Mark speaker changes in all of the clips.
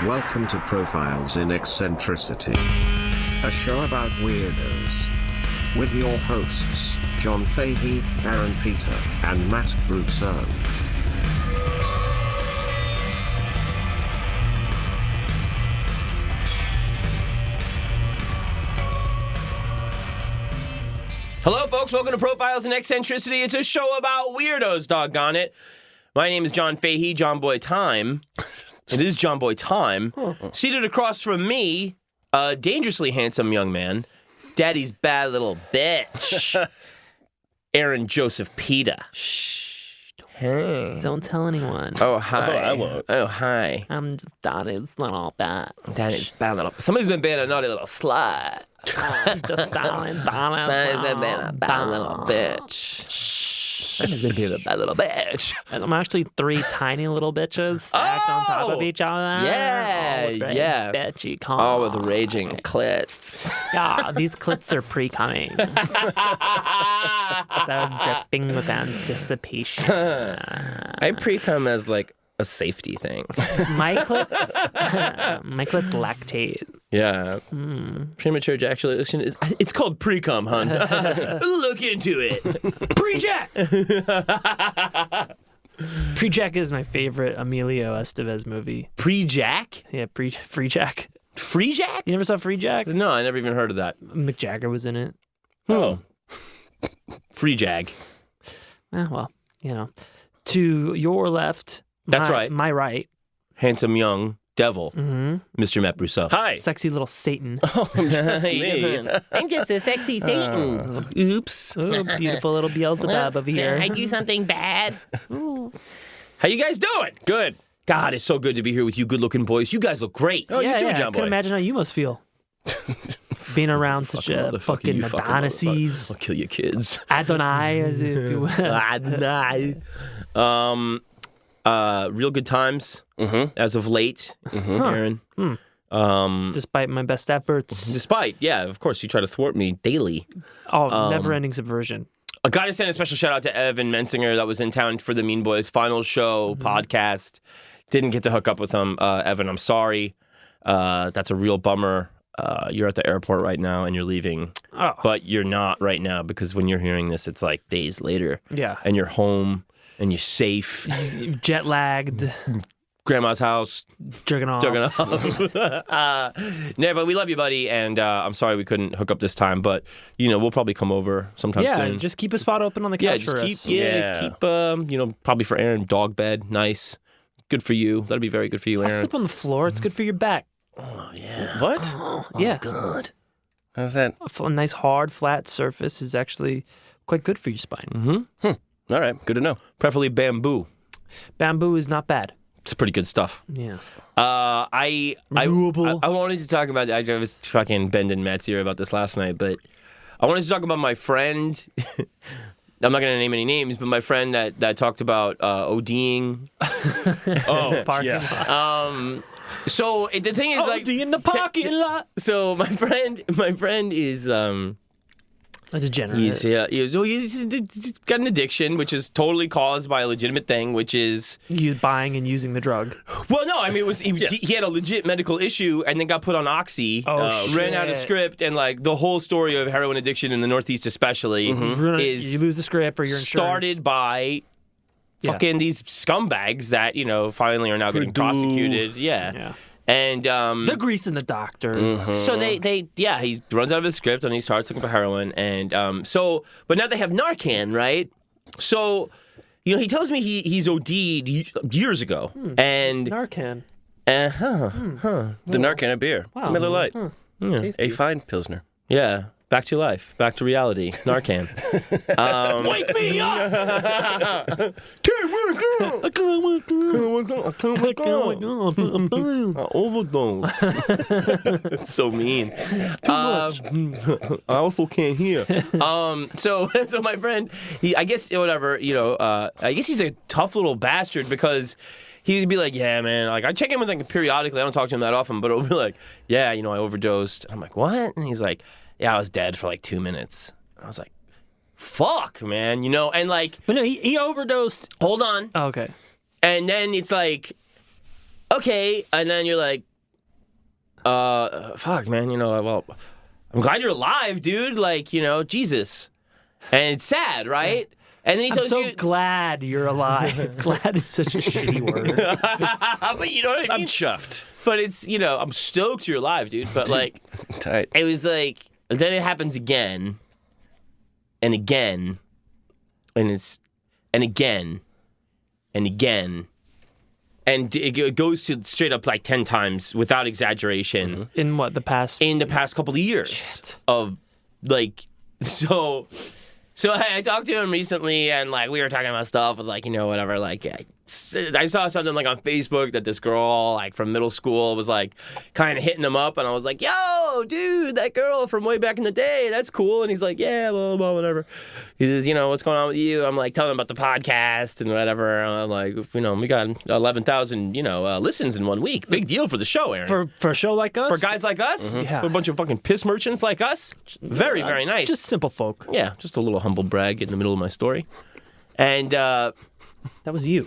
Speaker 1: Welcome to Profiles in Eccentricity, a show about weirdos. With your hosts, John Fahey, Aaron Peter, and Matt Brousseau.
Speaker 2: Hello, folks. Welcome to Profiles in Eccentricity. It's a show about weirdos, doggone it. My name is John Fahey, John Boy Time. It is John Boy Time. Seated across from me, a dangerously handsome young man, Daddy's bad little bitch, Aaron Joseph Pita.
Speaker 3: Shh.
Speaker 2: Hey.
Speaker 3: Don't tell anyone.
Speaker 2: Oh, hi.
Speaker 4: Oh, I won't.
Speaker 2: Oh, hi.
Speaker 3: I'm just Daddy's little bat.
Speaker 2: Daddy's bad little... Somebody's been being a naughty little slut.
Speaker 3: I'm just Daddy's
Speaker 2: Bad little bitch. Somebody's been being a bad little bitch.
Speaker 3: I'm actually three tiny little bitches stacked on top of each other.
Speaker 2: Yeah,
Speaker 3: Oh,
Speaker 2: yeah.
Speaker 3: Bitchy con.
Speaker 2: Oh, with raging clits.
Speaker 3: Yeah, these clips are pre-coming. They're dripping with anticipation.
Speaker 2: I pre-cum as like a safety thing.
Speaker 3: My clips lactate.
Speaker 2: Yeah. Premature ejaculation it's called pre-cum, hun. Look into it. Pre-jack.
Speaker 3: Pre-Jack is my favorite Emilio Estevez movie.
Speaker 2: Pre-jack?
Speaker 3: Yeah, Free Jack.
Speaker 2: Free Jack?
Speaker 3: You never saw Free Jack?
Speaker 2: No, I never even heard of that.
Speaker 3: Mick Jagger was in it.
Speaker 2: Oh. Free jag.
Speaker 3: Well, you know. To your left.
Speaker 2: That's right.
Speaker 3: My right.
Speaker 2: Handsome young devil. Mr. Matt Brousseau.
Speaker 4: Hi.
Speaker 3: Sexy little Satan.
Speaker 4: I'm just me.
Speaker 5: I'm just a sexy Satan.
Speaker 2: Oops.
Speaker 3: Oh, beautiful little Beelzebub over here.
Speaker 5: I do something bad.
Speaker 2: How you guys doing?
Speaker 4: Good.
Speaker 2: God, it's so good to be here with you good-looking boys. You guys look great.
Speaker 4: Oh, you too,
Speaker 3: I
Speaker 4: John
Speaker 3: can
Speaker 4: Boy.
Speaker 3: imagine how you must feel. Being around such a fucking Adonises.
Speaker 2: I'll kill your kids.
Speaker 3: Adonai, as if you will.
Speaker 2: Adonai. Real good times as of late, Aaron.
Speaker 3: Despite my best efforts.
Speaker 2: Despite, yeah, of course, you try to thwart me daily.
Speaker 3: Oh, never-ending subversion.
Speaker 2: I got to send a special shout out to Evan Mensinger that was in town for the Mean Boys final show podcast. Didn't get to hook up with him. Evan, I'm sorry. That's a real bummer. You're at the airport right now and you're leaving.
Speaker 3: Oh.
Speaker 2: But you're not right now because when you're hearing this, it's like days later.
Speaker 3: Yeah.
Speaker 2: And you're home and you're safe.
Speaker 3: Jet-lagged.
Speaker 2: Grandma's house.
Speaker 3: Jerking off.
Speaker 2: No, but we love you, buddy, and I'm sorry we couldn't hook up this time, but you know we'll probably come over sometime soon.
Speaker 3: Yeah, just keep a spot open on the couch for us.
Speaker 2: Keep probably for Aaron, dog bed, nice, good for you. That'll be very good for you,
Speaker 3: I'll
Speaker 2: Aaron.
Speaker 3: sleep on the floor. It's good for your back.
Speaker 2: Oh yeah.
Speaker 4: What?
Speaker 3: Yeah.
Speaker 2: Good.
Speaker 4: How's that?
Speaker 3: A nice, hard, flat surface is actually quite good for your spine.
Speaker 4: All right. Good to know.
Speaker 2: Preferably bamboo.
Speaker 3: Bamboo is not bad.
Speaker 2: It's pretty good stuff.
Speaker 3: Yeah.
Speaker 2: I wanted to talk about. I was fucking bending Matt's ear about this last night, but I wanted to talk about my friend. I'm not going to name any names, but my friend that talked about ODing.
Speaker 4: Oh,
Speaker 3: Parking
Speaker 4: yeah.
Speaker 3: lot.
Speaker 2: So the thing is, like,
Speaker 3: in the parking lot.
Speaker 2: so my friend is
Speaker 3: A degenerate.
Speaker 2: he's got an addiction, which is totally caused by a legitimate thing, which is
Speaker 3: You buying and using the drug.
Speaker 2: well, no, I mean it was he had a legit medical issue and then got put on oxy, ran out of
Speaker 3: shit.
Speaker 2: script, and like the whole story of heroin addiction in the Northeast, especially, is
Speaker 3: You lose the script or your insurance.
Speaker 2: started by fucking these scumbags that finally are now getting prosecuted.
Speaker 3: Yeah.
Speaker 2: And
Speaker 3: They're greasing the doctors.
Speaker 2: so he runs out of his script and he starts looking for heroin, and but now they have Narcan, right? So he tells me he's OD'd years ago, and
Speaker 3: Narcan.
Speaker 4: The Narcan of beer.
Speaker 3: Wow.
Speaker 4: Miller Lite.
Speaker 2: yeah,
Speaker 4: A fine Pilsner.
Speaker 2: back to life, back to reality, Narcan.
Speaker 3: Wake me up!
Speaker 2: Overdose. So mean. I also can't hear. So my friend, I guess he's a tough little bastard because he'd be like, yeah, man, like I check in with him periodically. I don't talk to him that often, but it'll be like, yeah, I overdosed. And I'm like, what? And he's like, yeah, I was dead for like 2 minutes. And I was like, fuck, man, and like,
Speaker 3: But no, he overdosed.
Speaker 2: hold on.
Speaker 3: Oh, okay.
Speaker 2: And then it's like, okay. And then you're like, fuck, man, well, I'm glad you're alive, dude. Like, Jesus. And it's sad, right? And then he tells you...
Speaker 3: glad you're alive. Glad is such a shitty word.
Speaker 2: But you know what I mean?
Speaker 4: I'm chuffed.
Speaker 2: But it's, I'm stoked you're alive, dude. But, like...
Speaker 4: Tight.
Speaker 2: It was like... Then it happens again. And again. And it's... And again. And again. And it goes to straight up like 10 times without exaggeration.
Speaker 3: In what, the past?
Speaker 2: In the past couple of years.
Speaker 3: Shit.
Speaker 2: Of, like... So I talked to him recently, and like we were talking about stuff with like whatever. Like I saw something like on Facebook that this girl like from middle school was like kind of hitting him up, and I was like, "Yo, dude, that girl from way back in the day, that's cool." And he's like, "Yeah, blah blah, whatever." He says, "What's going on with you?" I'm like telling him about the podcast and whatever. And I'm like, we got 11,000 listens in 1 week. Big deal for the show, Aaron.
Speaker 3: For a show like us?
Speaker 2: For guys like us,
Speaker 3: Yeah.
Speaker 2: For a bunch of fucking piss merchants like us. Very very nice.
Speaker 3: Just simple folk.
Speaker 2: Yeah, just a little humble brag in the middle of my story. And
Speaker 3: That was you.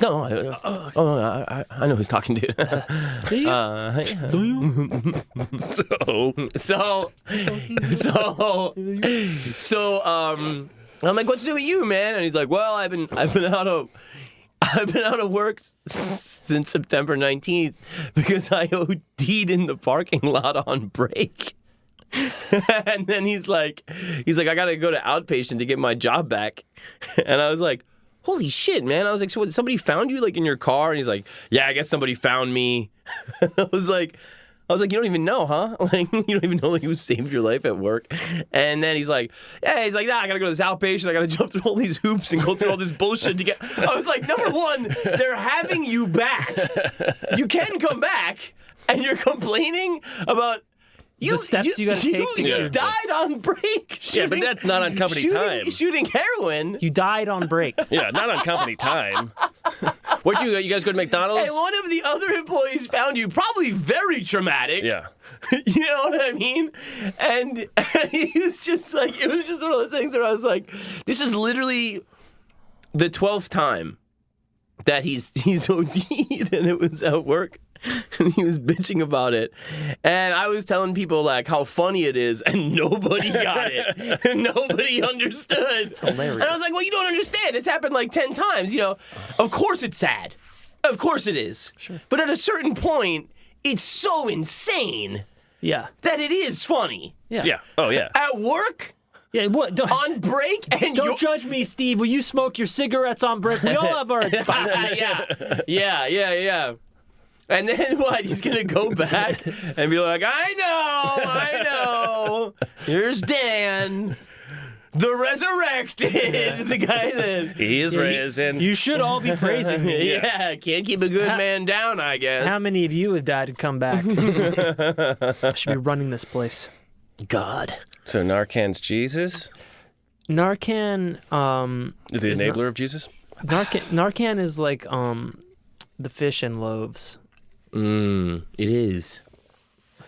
Speaker 2: no, I know who's talking to.
Speaker 3: Do you?
Speaker 2: So, I'm like, what's new with you, man? And he's like, well, I've been out of work since September 19th because I OD'd in the parking lot on break. And then he's like, I gotta go to outpatient to get my job back. And I was like, holy shit, man. I was like, so what, somebody found you like in your car? And he's like, yeah, I guess somebody found me. I was like, you don't even know, huh? Like, you don't even know like who saved your life at work. And then he's like, nah, I gotta go to this outpatient. I gotta jump through all these hoops and go through all this bullshit to get. I was like, number one, they're having you back. You can come back, and you're complaining about.
Speaker 3: The steps you gotta take to
Speaker 2: You
Speaker 3: get
Speaker 2: died on break.
Speaker 4: Yeah, but that's not on company time.
Speaker 2: Shooting heroin.
Speaker 3: You died on break.
Speaker 4: Yeah, not on company time. Where'd you guys go to McDonald's?
Speaker 2: And one of the other employees found you, probably very traumatic.
Speaker 4: Yeah.
Speaker 2: You know what I mean? And he was just like, it was just one of those things where I was like, this is literally the 12th time that he's OD'd, and it was at work. And he was bitching about it. And I was telling people like how funny it is, and nobody got it. And nobody understood. It's
Speaker 3: hilarious.
Speaker 2: And I was like, well, you don't understand. It's happened like 10 times, Of course it's sad. Of course it is. Sure. But at a certain point, it's so insane
Speaker 3: Yeah.
Speaker 2: that it is funny.
Speaker 3: Yeah.
Speaker 4: Yeah. Oh, yeah.
Speaker 2: At work,
Speaker 3: Yeah. What?
Speaker 2: on break, and
Speaker 3: Don't judge me, Steve. Will you smoke your cigarettes on break? We all have our vices.
Speaker 2: Yeah. And then what? He's going to go back and be like, I know. Here's Dan, the resurrected. The guy that...
Speaker 4: He is risen.
Speaker 3: You should all be praising me.
Speaker 2: Yeah, can't keep a good man down, I guess.
Speaker 3: How many of you have died and come back? I should be running this place.
Speaker 2: God.
Speaker 4: So Narcan's Jesus?
Speaker 3: Narcan,
Speaker 4: The enabler of Jesus?
Speaker 3: Narcan is like the fish and loaves.
Speaker 2: It is.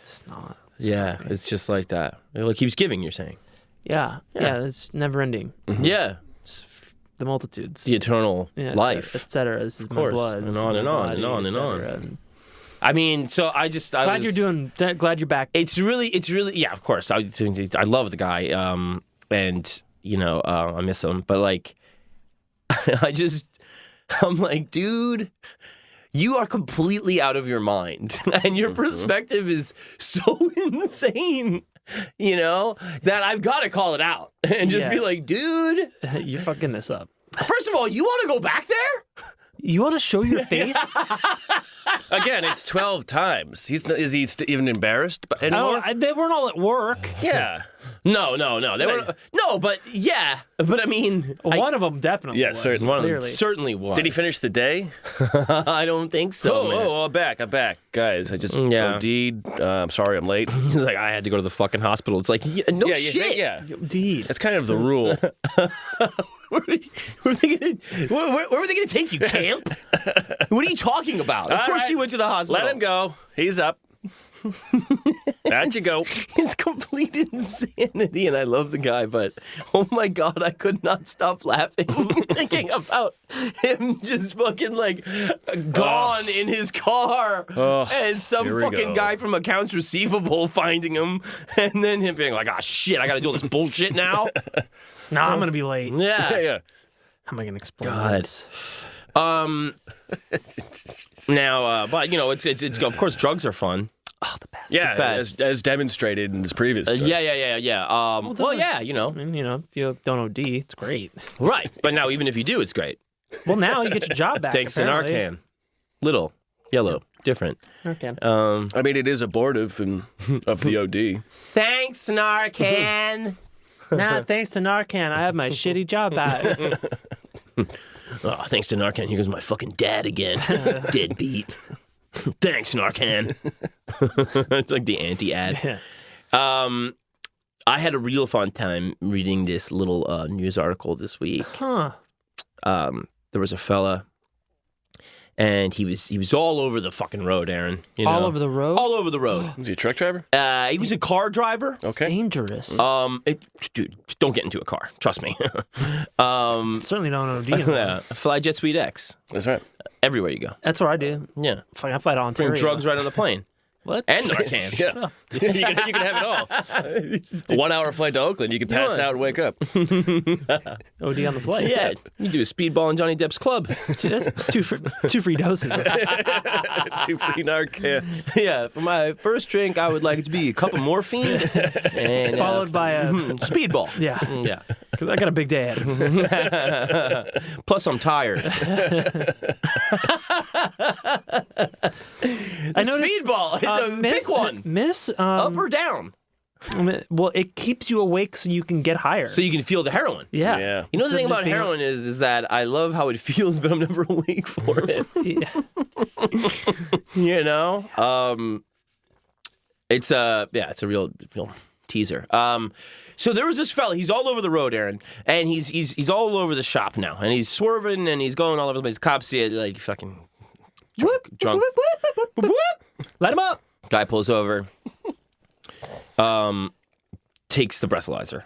Speaker 3: It's not.
Speaker 2: Yeah, it's just like that. It keeps giving, you're saying.
Speaker 3: Yeah, it's never ending.
Speaker 2: Yeah.
Speaker 3: The multitudes.
Speaker 2: The eternal life.
Speaker 3: Etc. This is
Speaker 2: Of course.
Speaker 3: my blood.
Speaker 2: And
Speaker 3: this is
Speaker 2: on
Speaker 3: my
Speaker 2: and on
Speaker 3: body,
Speaker 2: and on and on.
Speaker 3: etc.
Speaker 2: I mean, so I
Speaker 3: Glad you're back.
Speaker 2: It's really, yeah, of course. I love the guy, and I miss him. But like, I'm like, dude, you are completely out of your mind, and your perspective is so insane. That I've got to call it out and just be like, dude,
Speaker 3: You're fucking this up.
Speaker 2: First of all, you want to go back there?
Speaker 3: You want to show your face?
Speaker 4: Again, it's 12 times. Is he even embarrassed anymore?
Speaker 3: They weren't all at work.
Speaker 4: Yeah.
Speaker 2: No. They were but yeah. But I mean,
Speaker 3: One of them definitely
Speaker 4: Yeah,
Speaker 3: was,
Speaker 4: certainly.
Speaker 2: one of them
Speaker 3: clearly.
Speaker 2: certainly was.
Speaker 4: Did he finish the day?
Speaker 2: I don't think so. Man.
Speaker 4: I'm back. Guys, I just
Speaker 2: Yeah.
Speaker 4: OD'd. I'm sorry I'm late.
Speaker 2: He's like, I had to go to the fucking hospital. It's like, no shit.
Speaker 4: Yeah.
Speaker 3: Indeed.
Speaker 4: That's kind of the rule.
Speaker 2: Where were they gonna take you? Camp? What are you talking about? Of course
Speaker 4: right.
Speaker 2: she went to the hospital.
Speaker 4: Let him go. He's up. That you go.
Speaker 2: It's complete insanity, and I love the guy, but oh my god, I could not stop laughing thinking about him just fucking like gone in his car, and some
Speaker 4: here we
Speaker 2: fucking
Speaker 4: go.
Speaker 2: guy from accounts receivable finding him, and then him being like, "Ah, shit, I gotta do all this bullshit now."
Speaker 3: Nah, I'm gonna be late.
Speaker 2: Yeah.
Speaker 4: Yeah.
Speaker 3: How am I gonna explain
Speaker 2: God.
Speaker 3: this?
Speaker 2: Now, but you know, it's of course drugs are fun.
Speaker 3: Oh, the best.
Speaker 4: Yeah,
Speaker 2: best.
Speaker 4: as demonstrated in this previous stuff.
Speaker 2: Yeah. Well, yeah, you know,
Speaker 3: And, if you don't OD, it's great.
Speaker 2: right. But now, even if you do, it's great.
Speaker 3: Well, now you get your job back.
Speaker 2: Thanks to
Speaker 3: apparently.
Speaker 2: Narcan. Little, yellow, different.
Speaker 3: Narcan.
Speaker 4: I mean, it is abortive of the OD.
Speaker 2: Thanks, Narcan.
Speaker 3: Nah, thanks to Narcan, I have my shitty job back.
Speaker 2: Oh, thanks to Narcan, here goes my fucking dad again. Deadbeat. Thanks, Narcan. It's like the anti-ad.
Speaker 3: Yeah.
Speaker 2: I had a real fun time reading this little news article this week.
Speaker 3: Huh.
Speaker 2: There was a fella, and he was all over the fucking road, Aaron. You know?
Speaker 3: All over the road?
Speaker 2: All over the road.
Speaker 4: Was he a truck driver?
Speaker 2: He was a car driver.
Speaker 3: It's
Speaker 4: Okay.
Speaker 3: dangerous.
Speaker 2: Dude, don't get into a car. Trust me.
Speaker 3: Certainly don't OD. in
Speaker 2: Yeah, fly Jet Suite X.
Speaker 4: That's right.
Speaker 2: Everywhere you go.
Speaker 3: That's what I do.
Speaker 2: Yeah.
Speaker 3: Fuck, I fly to Ontario.
Speaker 2: Bring drugs right on the plane.
Speaker 3: What?
Speaker 2: And Narcan.
Speaker 4: Yeah. you can have it all. 1 hour flight to Oakland, you can pass out and wake up.
Speaker 3: OD on the flight.
Speaker 2: Yeah, you do a speedball in Johnny Depp's club.
Speaker 3: That's two free doses.
Speaker 4: 2 free Narcans.
Speaker 2: Yeah, for my first drink, I would like it to be a cup of morphine. And,
Speaker 3: Followed by a...
Speaker 2: speedball.
Speaker 3: Yeah.
Speaker 2: Yeah.
Speaker 3: Because I got a big day ahead.
Speaker 2: Plus, I'm tired.
Speaker 3: I noticed,
Speaker 2: Speedball. Pick one.
Speaker 3: Miss,
Speaker 2: Up or down.
Speaker 3: well, it keeps you awake so you can get higher.
Speaker 2: So you can feel the heroin.
Speaker 3: yeah.
Speaker 4: Yeah.
Speaker 2: You know the
Speaker 3: Instead
Speaker 2: thing
Speaker 3: of just
Speaker 2: about
Speaker 3: being-
Speaker 2: heroin is that I love how it feels, but I'm never awake for it.
Speaker 3: Yeah.
Speaker 2: You know, it's a real teaser. So there was this fella. He's all over the road, Aaron, and he's all over the shop now, and he's swerving and he's going all over the place. Cops see it, like fucking drunk.
Speaker 3: Light him up.
Speaker 2: Guy pulls over, takes the breathalyzer.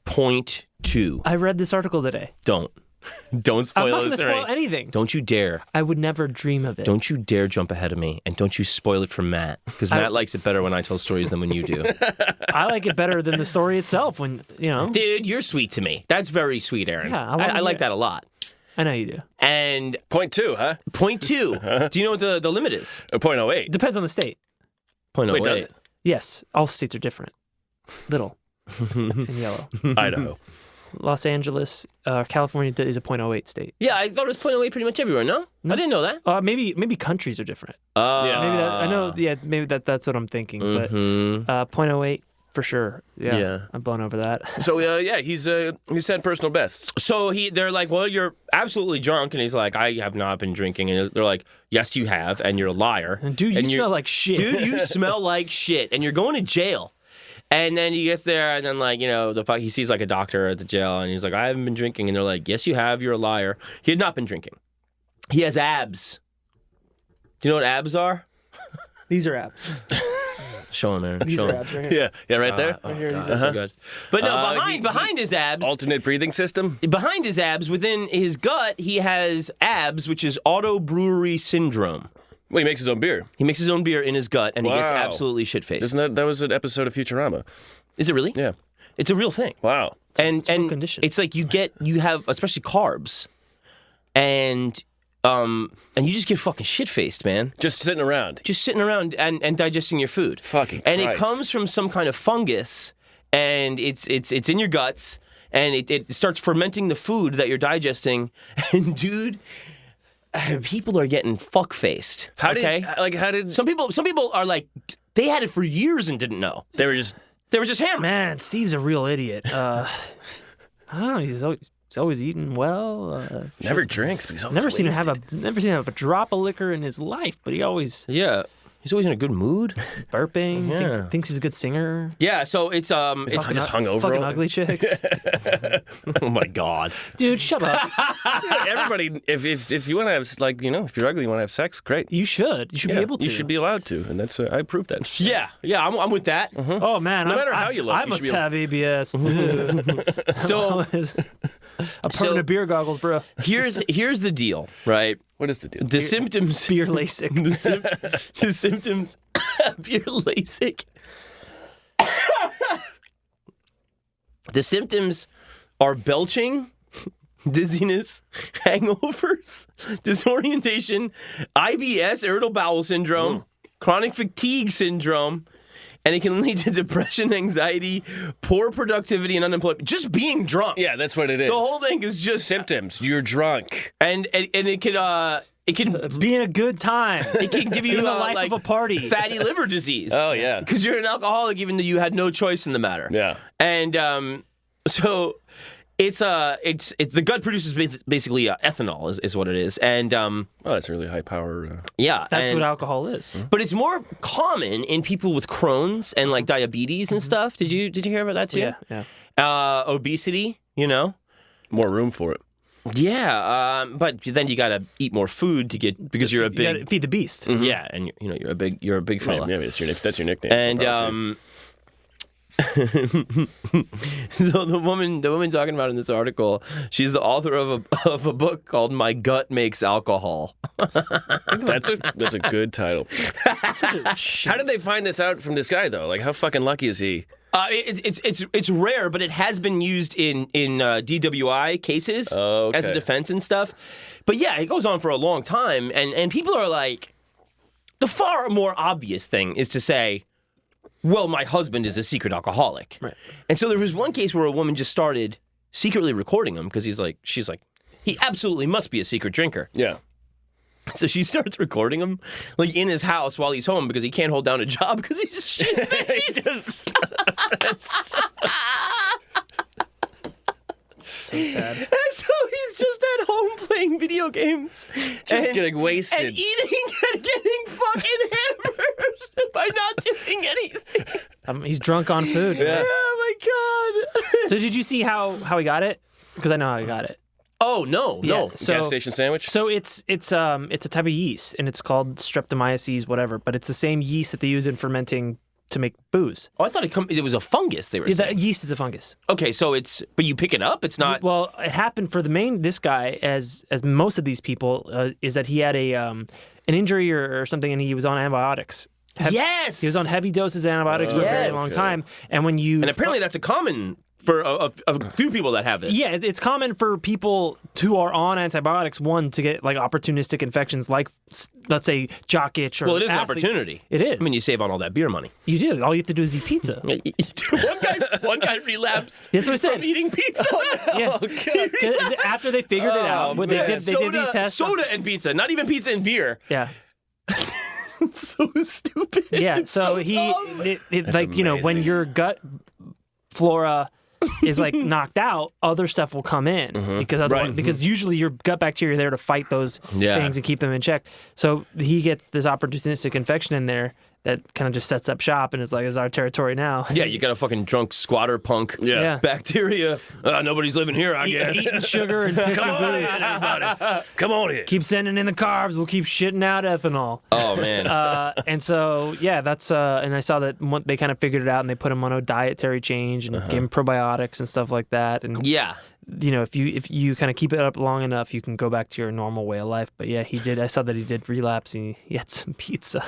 Speaker 2: 0.2.
Speaker 3: I read this article today.
Speaker 2: Don't
Speaker 3: I'm not
Speaker 2: spoil
Speaker 3: going to
Speaker 2: this.
Speaker 3: spoil anything.
Speaker 2: Don't you dare.
Speaker 3: I would never dream of it.
Speaker 2: Don't you dare jump ahead of me, and don't you spoil it for Matt, because Matt likes it better when I tell stories than when you do.
Speaker 3: I like it better than the story itself when,
Speaker 2: Dude, you're sweet to me. That's very sweet, Aaron.
Speaker 3: Yeah,
Speaker 2: I like that a lot.
Speaker 3: I know you do.
Speaker 2: And
Speaker 4: 0.2, huh?
Speaker 2: 0.2. Do you know what the limit is?
Speaker 4: 0.08.
Speaker 3: Depends on the state.
Speaker 2: 0.08.
Speaker 4: Wait, does it?
Speaker 3: Yes, all states are different. Little and yellow.
Speaker 4: Idaho.
Speaker 3: Los Angeles, California is a 0.08 state.
Speaker 2: Yeah, I thought it was 0.08 pretty much everywhere. No? I didn't know that.
Speaker 3: Maybe countries are different.
Speaker 4: Yeah.
Speaker 3: Maybe that, I know. Yeah, maybe that's what I'm thinking. But 0.08 for sure. Yeah,
Speaker 2: Yeah.
Speaker 3: I'm blown over that.
Speaker 4: So, he's set personal bests.
Speaker 2: So they're like, well, you're absolutely drunk. And he's like, I have not been drinking. And they're like, yes, you have. And you're a liar.
Speaker 3: And dude, you
Speaker 2: And you're-
Speaker 3: smell like shit.
Speaker 2: Dude, you smell like shit. And you're going to jail. And then he gets there, and then, like, he sees, like, a doctor at the jail, and he's like, I haven't been drinking. And they're like, yes, you have. You're a liar. He had not been drinking. He has abs. Do you know what abs are?
Speaker 3: These are abs.
Speaker 2: Show him, Aaron.
Speaker 3: These
Speaker 2: Show
Speaker 3: are
Speaker 2: him.
Speaker 3: abs right here.
Speaker 4: Yeah, right there.
Speaker 2: That's so good. But no, behind his abs,
Speaker 4: Alternate breathing system.
Speaker 2: behind his abs, within his gut, he has abs, which is Auto-brewery syndrome.
Speaker 4: Well, he makes his own beer.
Speaker 2: He makes his own beer in his gut, and he gets
Speaker 4: Wow.
Speaker 2: absolutely shit-faced.
Speaker 4: Isn't that was an episode of Futurama?
Speaker 2: Is it really?
Speaker 4: Yeah.
Speaker 2: It's a real thing.
Speaker 4: Wow.
Speaker 2: And
Speaker 3: condition.
Speaker 2: it's like you have especially carbs, and you just get fucking shit-faced, man.
Speaker 4: Just sitting around.
Speaker 2: Just sitting around and digesting your food.
Speaker 4: Fucking
Speaker 2: And it
Speaker 4: Christ.
Speaker 2: comes from some kind of fungus, and it's in your guts, and it starts fermenting the food that you're digesting. And dude, people are getting fuck-faced.
Speaker 4: How
Speaker 2: okay?
Speaker 4: did
Speaker 2: Some people are like, they had it for years and didn't know.
Speaker 4: they were just
Speaker 2: They were just hammered.
Speaker 3: Man, Steve's a real idiot. I don't know. He's always eating well.
Speaker 4: never drinks, but he's always
Speaker 3: Never seen him
Speaker 4: wasted.
Speaker 3: have a drop of liquor in his life, but he always.
Speaker 2: Yeah. He's always in a good mood.
Speaker 3: Burping.
Speaker 2: Yeah.
Speaker 3: Thinks he's a good singer.
Speaker 2: Yeah, so it's
Speaker 4: It's just hungover.
Speaker 3: Fucking ugly chicks.
Speaker 2: oh my god.
Speaker 3: Dude, shut up.
Speaker 4: Everybody, if you want to have, like, you know, if you're ugly, you want to have sex, great.
Speaker 3: You should. You should be able to.
Speaker 4: You should be allowed to, and that's I approve that.
Speaker 2: Yeah, I'm with that.
Speaker 3: Oh man,
Speaker 4: No matter how you look,
Speaker 3: I
Speaker 4: you
Speaker 3: must
Speaker 4: should be
Speaker 3: have ABS too.
Speaker 2: So
Speaker 3: A permanent beer goggles, bro.
Speaker 2: here's the deal, right?
Speaker 4: What is the deal?
Speaker 2: The symptoms.
Speaker 3: Beer LASIK.
Speaker 2: The symptoms. Beer LASIK. The symptoms are belching, dizziness, hangovers, disorientation, IBS, irritable bowel syndrome, chronic fatigue syndrome, and it can lead to depression, anxiety, poor productivity, and unemployment. Just being drunk.
Speaker 4: Yeah, that's what it is.
Speaker 2: The whole thing is just
Speaker 4: Symptoms. You're drunk.
Speaker 2: and it can
Speaker 3: Being a good time.
Speaker 2: it can give you
Speaker 3: Being the life
Speaker 2: like
Speaker 3: of a party.
Speaker 2: fatty liver disease.
Speaker 4: Oh, yeah.
Speaker 2: Because you're an alcoholic, even though you had no choice in the matter.
Speaker 4: Yeah.
Speaker 2: And so it's the gut produces basically ethanol is what it is, and
Speaker 4: Oh, that's a really high power.
Speaker 2: yeah,
Speaker 3: That's
Speaker 2: and-
Speaker 3: what alcohol is.
Speaker 2: But it's more common in people with Crohn's and like diabetes and stuff. Did you hear about that too?
Speaker 3: Yeah.
Speaker 2: Obesity, you know.
Speaker 4: More room for it.
Speaker 2: Yeah, but then you gotta eat more food to get because you're a
Speaker 3: You gotta
Speaker 2: big
Speaker 3: feed the beast.
Speaker 2: yeah, and you're a big fella.
Speaker 4: Maybe that's your nickname.
Speaker 2: And
Speaker 4: Probably.
Speaker 2: so the woman talking about in this article, she's the author of a book called "My Gut Makes Alcohol."
Speaker 4: that's a good title. How did they find this out from this guy though? Like, how fucking lucky is he?
Speaker 2: It's rare, but it has been used in DWI cases
Speaker 4: Oh,
Speaker 2: as a
Speaker 4: okay.
Speaker 2: defense and stuff. But yeah, it goes on for a long time, and people are like, the far more obvious thing is to say, well, my husband is a secret alcoholic.
Speaker 3: Right.
Speaker 2: And so there was one case where a woman just started secretly recording him because she's like, he absolutely must be a secret drinker.
Speaker 4: Yeah.
Speaker 2: So she starts recording him like in his house while he's home because he can't hold down a job because he's just shit-faced.
Speaker 3: So sad.
Speaker 2: And so he's just at home playing video games.
Speaker 4: Just getting wasted.
Speaker 2: And eating and getting fucking hammered by not doing anything.
Speaker 3: He's drunk on food.
Speaker 4: Yeah.
Speaker 2: Oh my god.
Speaker 3: So did you see how he got it? Because I know how he got it.
Speaker 2: Oh no.
Speaker 3: So,
Speaker 4: Gas station sandwich.
Speaker 3: So it's a type of yeast, and it's called Streptomyces, whatever. But it's the same yeast that they use in fermenting to make booze.
Speaker 2: Oh, I thought it was a fungus they were
Speaker 3: Yeah,
Speaker 2: saying.
Speaker 3: that yeast is a fungus.
Speaker 2: Okay, so but you pick it up. It's not.
Speaker 3: Well, it happened for this guy, as most of these people, is that he had an injury or something, and he was on antibiotics.
Speaker 2: Yes.
Speaker 3: He was on heavy doses of antibiotics for a very
Speaker 2: Yes.
Speaker 3: long time, and when you
Speaker 2: And apparently that's a common for a few people that have it.
Speaker 3: yeah, it's common for people who are on antibiotics, one, to get like opportunistic infections, like let's say jock itch or.
Speaker 2: Well, it is an
Speaker 3: athletes.
Speaker 2: opportunity.
Speaker 3: It is.
Speaker 2: I mean, you save on all that beer money.
Speaker 3: You do. All you have to do is eat pizza.
Speaker 2: one guy relapsed.
Speaker 3: That's what I said.
Speaker 2: From eating pizza.
Speaker 3: Yeah. 'Cause after they figured it out, they did these tests.
Speaker 2: Soda and pizza, not even pizza and beer.
Speaker 3: Yeah.
Speaker 2: It's so stupid.
Speaker 3: Yeah.
Speaker 2: It's
Speaker 3: So
Speaker 2: dumb.
Speaker 3: like, you know, when your gut flora is like knocked out, other stuff will come in because otherwise,
Speaker 2: Right.
Speaker 3: because usually your gut bacteria are there to fight those
Speaker 2: Yeah.
Speaker 3: things and keep them in check. So he gets this opportunistic infection in there that kind of just sets up shop and is like, "This is our territory now."
Speaker 2: Yeah, you got a fucking drunk squatter punk.
Speaker 3: Yeah.
Speaker 2: Bacteria. Nobody's living here, I guess.
Speaker 3: Eating sugar and pissing booze.
Speaker 4: Come on in.
Speaker 3: Keep sending in the carbs. We'll keep shitting out ethanol.
Speaker 2: Oh man.
Speaker 3: And so, yeah, that's, and I saw that they kind of figured it out and they put him on a dietary change and gave him probiotics and stuff like that. And,
Speaker 2: yeah.
Speaker 3: you know, if you kind of keep it up long enough, you can go back to your normal way of life. But yeah, I saw that he did relapse and he had some pizza.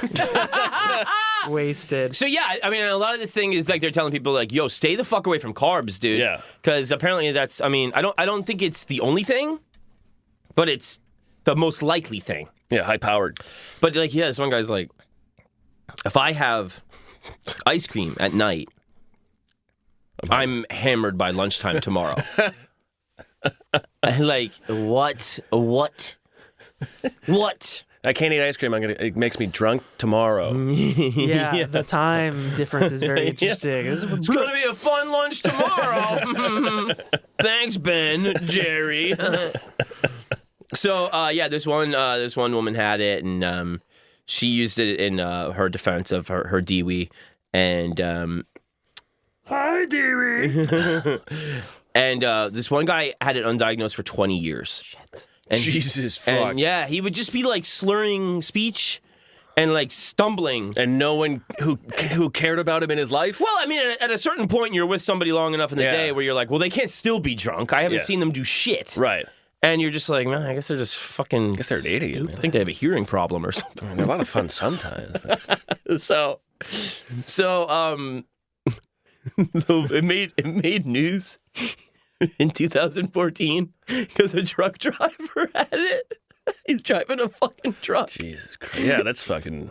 Speaker 3: Wasted.
Speaker 2: So yeah, I mean, a lot of this thing is like they're telling people like, "Yo, stay the fuck away from carbs, dude."
Speaker 4: Yeah.
Speaker 2: Because apparently that's. I mean, I don't think it's the only thing, but it's the most likely thing.
Speaker 4: Yeah, high powered.
Speaker 2: But like, yeah, this one guy's like, if I have ice cream at night, I'm hammered by lunchtime tomorrow. Like, what?
Speaker 4: I can't eat ice cream. It makes me drunk tomorrow.
Speaker 3: Yeah, the time difference is very interesting.
Speaker 2: It's gonna be a fun lunch tomorrow. Thanks, Ben, Jerry. So yeah, this one woman had it, and she used it in her defense of her Dewey, and
Speaker 3: Hi, Dewey.
Speaker 2: and this one guy had it undiagnosed for 20 years.
Speaker 3: Shit.
Speaker 2: And
Speaker 4: Jesus fuck.
Speaker 2: And yeah, he would just be like slurring speech and like stumbling.
Speaker 4: And no one who cared about him in his life?
Speaker 2: Well, I mean, at a certain point, you're with somebody long enough in the day where you're like, well, they can't still be drunk. I haven't seen them do shit.
Speaker 4: Right.
Speaker 2: And you're just like, man, I guess they're just fucking.
Speaker 4: I guess they're an idiot.
Speaker 2: I think they have a hearing problem or something.
Speaker 4: I mean, they're a lot of fun sometimes.
Speaker 2: So it made news in 2014 because a truck driver had it. He's driving a fucking truck.
Speaker 4: Jesus Christ. Yeah, that's fucking.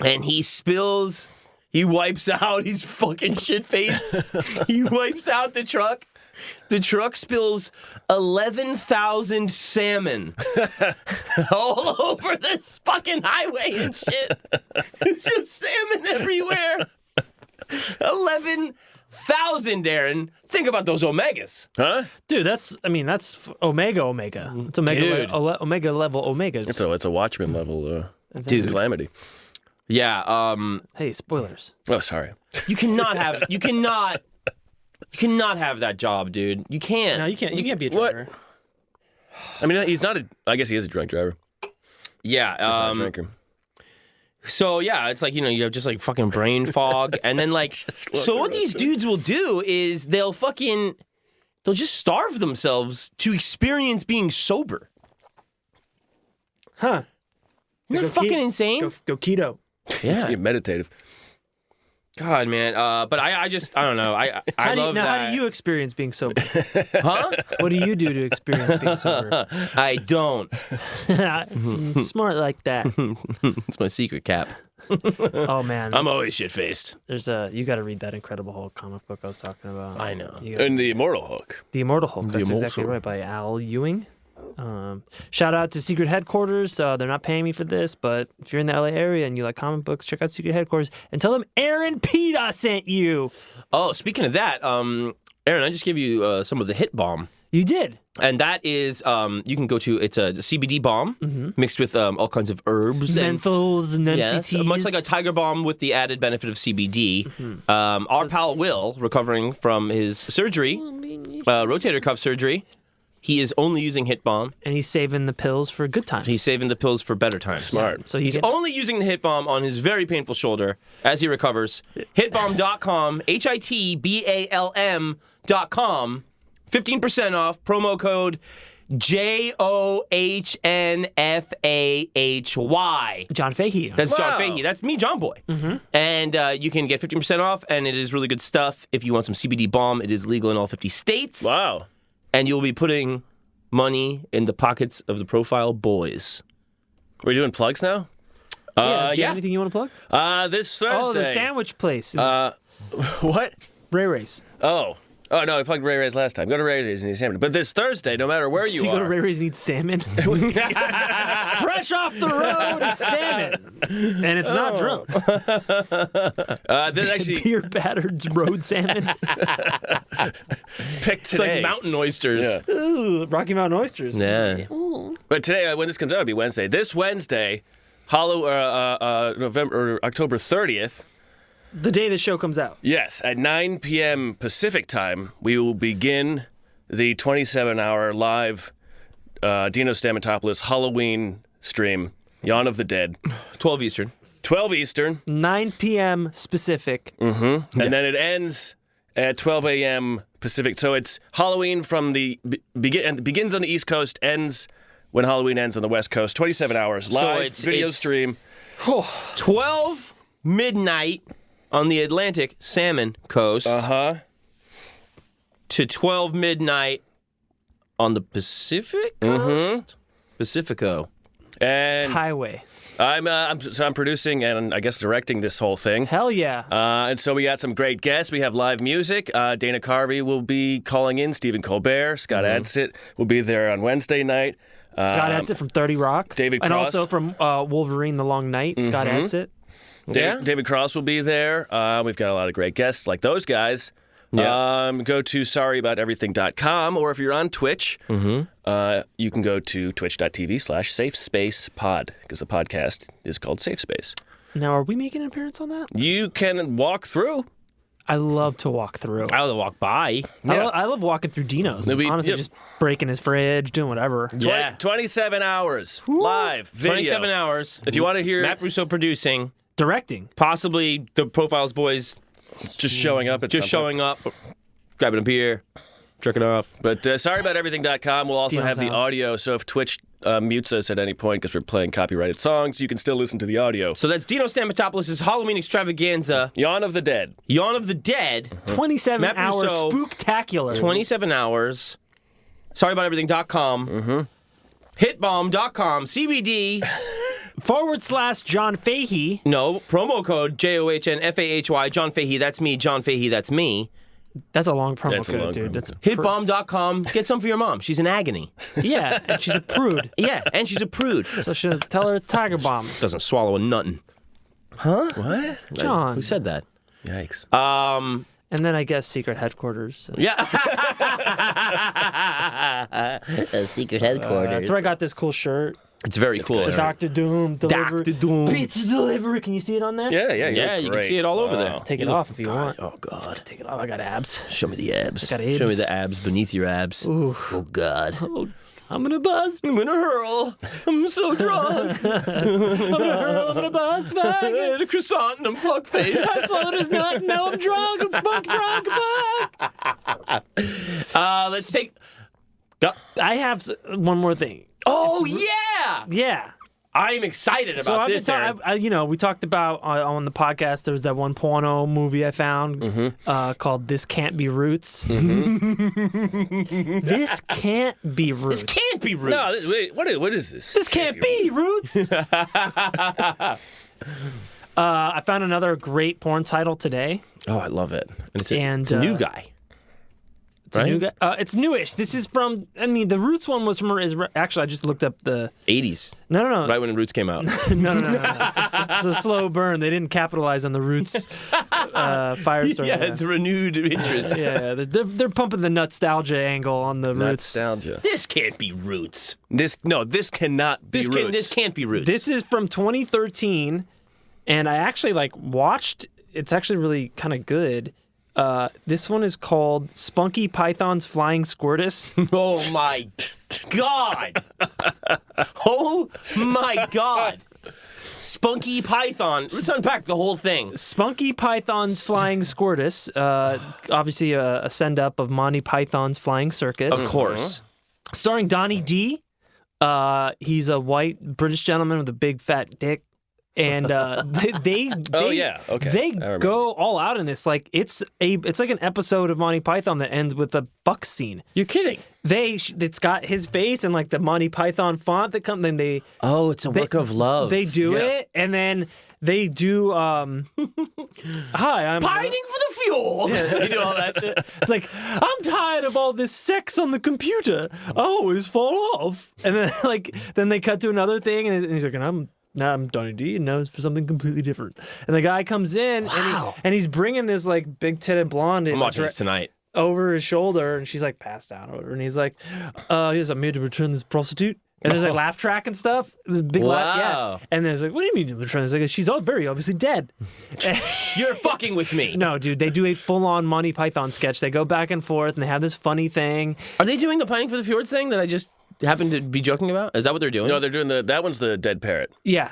Speaker 2: And he spills. He wipes out. He's fucking shit-faced. He wipes out the truck. The truck spills 11,000 salmon all over this fucking highway and shit. It's just salmon everywhere. 11,000, Darren. Think about those omegas.
Speaker 4: Huh?
Speaker 3: Dude, that's omega. It's omega level omegas.
Speaker 4: It's a Watchmen level
Speaker 2: Dude.
Speaker 4: calamity.
Speaker 2: Yeah.
Speaker 3: Hey, spoilers.
Speaker 4: Oh, sorry.
Speaker 2: You cannot have that job, dude. You can't.
Speaker 3: No, you can't be a
Speaker 4: What?
Speaker 3: driver.
Speaker 4: I mean, he's not I guess he is a drunk driver.
Speaker 2: Yeah.
Speaker 4: He's just not a drinker.
Speaker 2: So yeah, it's like, you have just like fucking brain fog, and then like, so what these dudes will do is they'll just starve themselves to experience being sober.
Speaker 3: Huh.
Speaker 2: Isn't that fucking insane?
Speaker 3: Go keto.
Speaker 2: Yeah.
Speaker 4: Be meditative.
Speaker 2: God, man. But I don't know. I love that.
Speaker 3: How do you experience being sober?
Speaker 2: Huh?
Speaker 3: What do you do to experience being sober?
Speaker 2: I don't.
Speaker 3: Smart like that.
Speaker 2: It's my secret cap.
Speaker 3: Oh man,
Speaker 2: I'm always shit-faced.
Speaker 3: you got to read that Incredible Hulk comic book I was talking about.
Speaker 2: I know.
Speaker 4: And the Immortal Hulk.
Speaker 3: The Immortal Hulk. That's
Speaker 2: Immortal.
Speaker 3: exactly right, by Al Ewing. Shout out to Secret Headquarters. They're not paying me for this, but if you're in the LA area and you like comic books, check out Secret Headquarters and tell them Aaron Pita sent you.
Speaker 2: Oh, speaking of that, Aaron, I just gave you some of the Hit Balm.
Speaker 3: You did.
Speaker 2: And that is, you can go to, it's a CBD balm mixed with all kinds of herbs.
Speaker 3: Menthols and
Speaker 2: Yes,
Speaker 3: MCTs.
Speaker 2: much like a tiger balm with the added benefit of CBD. Our pal Will, recovering from his surgery, rotator cuff surgery, he is only using Hit Balm.
Speaker 3: And he's saving the pills for good times.
Speaker 2: He's saving the pills for better times.
Speaker 4: Smart.
Speaker 3: So
Speaker 2: He's only using the Hit Balm on his very painful shoulder as he recovers. Hitbalm.com, HITBALM.com, 15% off, promo code JOHNFAHY.
Speaker 3: John Fahey.
Speaker 2: That's John Fahey. That's me, John Boy. And you can get 15% off, and it is really good stuff. If you want some CBD balm, it is legal in all 50 states.
Speaker 4: Wow.
Speaker 2: And you'll be putting money in the pockets of the Profile Boys.
Speaker 4: Are we doing plugs now?
Speaker 3: Do you have anything you want to plug?
Speaker 4: This Thursday.
Speaker 3: Oh, the sandwich place.
Speaker 4: What?
Speaker 3: Ray Ray's.
Speaker 4: Oh, no, I plugged Ray Ray's last time. Go to Ray Ray's and eat salmon. But this Thursday, no matter where you
Speaker 3: go to
Speaker 4: are.
Speaker 3: Ray Ray's and eat salmon. Fresh off the road is salmon. And it's not drunk.
Speaker 4: There's actually
Speaker 3: Beer battered road salmon.
Speaker 4: picked
Speaker 2: It's
Speaker 4: today.
Speaker 2: like mountain oysters.
Speaker 4: Yeah.
Speaker 3: Ooh, Rocky Mountain oysters.
Speaker 2: Yeah.
Speaker 4: But today, when this comes out, it'll be Wednesday. This Wednesday, October 30th.
Speaker 3: The day the show comes out.
Speaker 4: Yes, at 9 p.m. Pacific time, we will begin the 27-hour live Dino Stamatopoulos Halloween stream, Yawn of the Dead.
Speaker 2: 12 Eastern.
Speaker 4: 12 Eastern.
Speaker 3: 9 p.m. specific.
Speaker 4: And then it ends at 12 a.m. Pacific. So it's Halloween from begins on the East Coast, ends when Halloween ends on the West Coast. 27 hours live
Speaker 2: it's
Speaker 4: video stream.
Speaker 2: 12 midnight on the Atlantic Salmon Coast to 12 midnight on the Pacific Coast? Pacifico.
Speaker 4: And
Speaker 3: Highway.
Speaker 4: I'm producing and I guess directing this whole thing.
Speaker 3: Hell yeah.
Speaker 4: And so we got some great guests. We have live music. Dana Carvey will be calling in. Stephen Colbert, Scott Adsit will be there on Wednesday night.
Speaker 3: Scott Adsit from 30 Rock.
Speaker 4: David
Speaker 3: And
Speaker 4: Cross.
Speaker 3: also from Wolverine The Long Night. Scott Adsit.
Speaker 2: Yeah.
Speaker 4: David Cross will be there. We've got a lot of great guests like those guys. Go to sorryabouteverything.com, or if you're on Twitch, you can go to twitch.tv/safespacepod, because the podcast is called Safe Space.
Speaker 3: Now, are we making an appearance on that?
Speaker 4: You can walk through.
Speaker 3: I love to walk through.
Speaker 2: I would walk by.
Speaker 3: I love walking through Dino's. Honestly, just breaking his fridge, doing whatever.
Speaker 4: 27 hours live video.
Speaker 2: 27 hours.
Speaker 4: If you want to hear
Speaker 2: Matt Russo producing,
Speaker 3: Directing.
Speaker 2: possibly the Profiles boys
Speaker 4: just showing up,
Speaker 2: showing up, grabbing a beer, jerking off.
Speaker 4: But sorryabouteverything.com will also
Speaker 3: Dino's
Speaker 4: have the
Speaker 3: house.
Speaker 4: audio. So if Twitch mutes us at any point because we're playing copyrighted songs, you can still listen to the audio.
Speaker 2: So that's Dino Stamatopoulos' Halloween extravaganza,
Speaker 4: Yawn of the Dead.
Speaker 2: Yawn of the Dead,
Speaker 3: 27 hours
Speaker 2: Russo,
Speaker 3: spooktacular.
Speaker 2: 27 hours. Sorryabouteverything.com. Hitbomb.com. CBD.
Speaker 3: / John Fahey.
Speaker 2: No, promo code JOHNFAHY. John Fahey, that's me. John Fahey, that's me.
Speaker 3: That's a long promo
Speaker 4: That's a
Speaker 3: code,
Speaker 4: long
Speaker 3: dude.
Speaker 4: promo
Speaker 3: That's
Speaker 2: Hitbomb.com. Get some for your mom. She's in agony.
Speaker 3: yeah, and she's a prude.
Speaker 2: Yeah, and she's a prude.
Speaker 3: So she'll tell her it's Tiger Bomb.
Speaker 2: Doesn't swallow a nuttin'.
Speaker 4: What?
Speaker 3: John.
Speaker 2: Who said that?
Speaker 4: Yikes.
Speaker 3: And then I guess secret headquarters.
Speaker 2: Yeah.
Speaker 5: Secret headquarters.
Speaker 3: That's where I got this cool shirt.
Speaker 2: It's very cool.
Speaker 3: The Dr. Doom delivery.
Speaker 2: Dr. Doom.
Speaker 3: Pizza delivery. Can you see it on there?
Speaker 2: Yeah, you can see it all over there.
Speaker 3: Take it off if you want.
Speaker 2: Oh, God.
Speaker 3: Take it off. I got abs.
Speaker 2: Show me the abs.
Speaker 3: I got abs.
Speaker 2: Show me the abs beneath your abs.
Speaker 3: Ooh.
Speaker 2: Oh, God.
Speaker 3: Oh, I'm gonna buzz.
Speaker 2: I'm gonna hurl. I'm so drunk.
Speaker 3: I'm gonna buzz.
Speaker 2: I
Speaker 3: Fuck.
Speaker 2: had a croissant and I'm fuckface.
Speaker 3: I swallowed his nut. And now I'm drunk. I'm spunk drunk. Fuck.
Speaker 2: Let's take... Go.
Speaker 3: I have one more thing.
Speaker 2: Oh, yeah!
Speaker 3: Yeah.
Speaker 2: I'm excited
Speaker 3: So
Speaker 2: about
Speaker 3: I've
Speaker 2: this,
Speaker 3: been
Speaker 2: Aaron.
Speaker 3: we talked about on the podcast. There was that one porno movie I found called "This Can't Be Roots." This can't be Roots.
Speaker 2: This can't be Roots.
Speaker 4: No, wait, what is this?
Speaker 3: This can't be Roots. I found another great porn title today.
Speaker 2: Oh, I love it. And it's
Speaker 3: And,
Speaker 2: it's a new guy.
Speaker 3: It's a new guy. It's newish. This is from. I mean, the Roots one was from. Actually, I just looked up the.
Speaker 2: 80s.
Speaker 3: No.
Speaker 2: Right when Roots came out.
Speaker 3: No. It's a slow burn. They didn't capitalize on the Roots firestorm.
Speaker 2: Yeah, it's a renewed interest.
Speaker 3: Yeah, they're pumping the nostalgia angle on the Roots.
Speaker 4: Nostalgia.
Speaker 2: This can't be Roots.
Speaker 4: This cannot be Roots.
Speaker 2: This can't be Roots.
Speaker 3: This is from 2013, and I actually watched. It's actually really kind of good. This one is called Spunky Python's Flying Squirtus.
Speaker 2: Oh my God! Oh my God! Spunky Python. Let's unpack the whole thing.
Speaker 3: Spunky Python's Flying Squirtus. Obviously a send up of Monty Python's Flying Circus.
Speaker 2: Of course.
Speaker 3: Starring Donnie D. He's a white British gentleman with a big fat dick. And they
Speaker 4: Oh, yeah. Okay. I
Speaker 3: they
Speaker 4: remember.
Speaker 3: go all out in this. Like it's like an episode of Monty Python that ends with a fuck scene.
Speaker 2: You're kidding.
Speaker 3: It's got his face and like the Monty Python font that come. Then they
Speaker 2: Oh, it's a work of love.
Speaker 3: They do
Speaker 4: Yeah.
Speaker 3: it, and then they do. Hi, I'm
Speaker 2: Pining for the fuel. Yeah, they do all that shit.
Speaker 3: It's like, I'm tired of all this sex on the computer. I always fall off. And then then they cut to another thing, and he's like, I'm Donnie D, and now it's for something completely different. And the guy comes in, and he's bringing this like big titted blonde
Speaker 2: I'm watching this tonight.
Speaker 3: over his shoulder, and she's like passed out over, and he's like, yes, I'm here to return this prostitute. And there's like laugh track and stuff. This big laugh,
Speaker 2: Wow.
Speaker 3: yeah. And there's like, what do you mean return this? Like, she's all very obviously dead.
Speaker 2: You're fucking with me.
Speaker 3: No, dude, they do a full-on Monty Python sketch. They go back and forth, and they have this funny thing.
Speaker 2: Are they doing the Pining for the Fjords thing that I just happened to be joking about? Is that what they're doing?
Speaker 4: No, they're doing that one's the dead parrot.
Speaker 3: Yeah,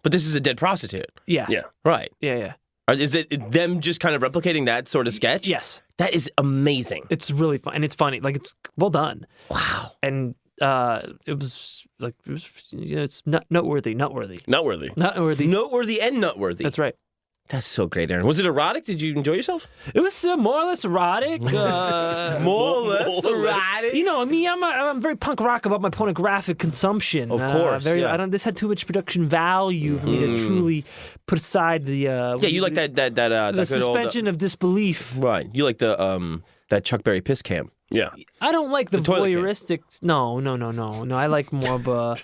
Speaker 2: But this is a dead prostitute.
Speaker 3: yeah,
Speaker 4: Yeah.
Speaker 2: Right.
Speaker 3: yeah.
Speaker 2: Is it them just kind of replicating that sort of sketch?
Speaker 3: Yes,
Speaker 2: That is amazing.
Speaker 3: it's really fun, and it's funny. Like, it's well done.
Speaker 2: Wow.
Speaker 3: And it's noteworthy.
Speaker 4: Noteworthy.
Speaker 3: Noteworthy.
Speaker 2: Noteworthy and nutworthy.
Speaker 3: That's right.
Speaker 2: That's so great, Aaron. Was it erotic? Did you enjoy yourself?
Speaker 3: It was more or less erotic.
Speaker 2: More or less erotic.
Speaker 3: You know, me, I'm very punk rock about my pornographic consumption.
Speaker 2: Of course, yeah.
Speaker 3: This had too much production value for me to truly put aside the.
Speaker 2: Yeah, you like that
Speaker 3: the
Speaker 2: good old,
Speaker 3: suspension of disbelief.
Speaker 2: right. You like the that Chuck Berry piss cam.
Speaker 4: Yeah.
Speaker 3: I don't like the
Speaker 2: toilet cam.
Speaker 3: voyeuristic. No. I like more of a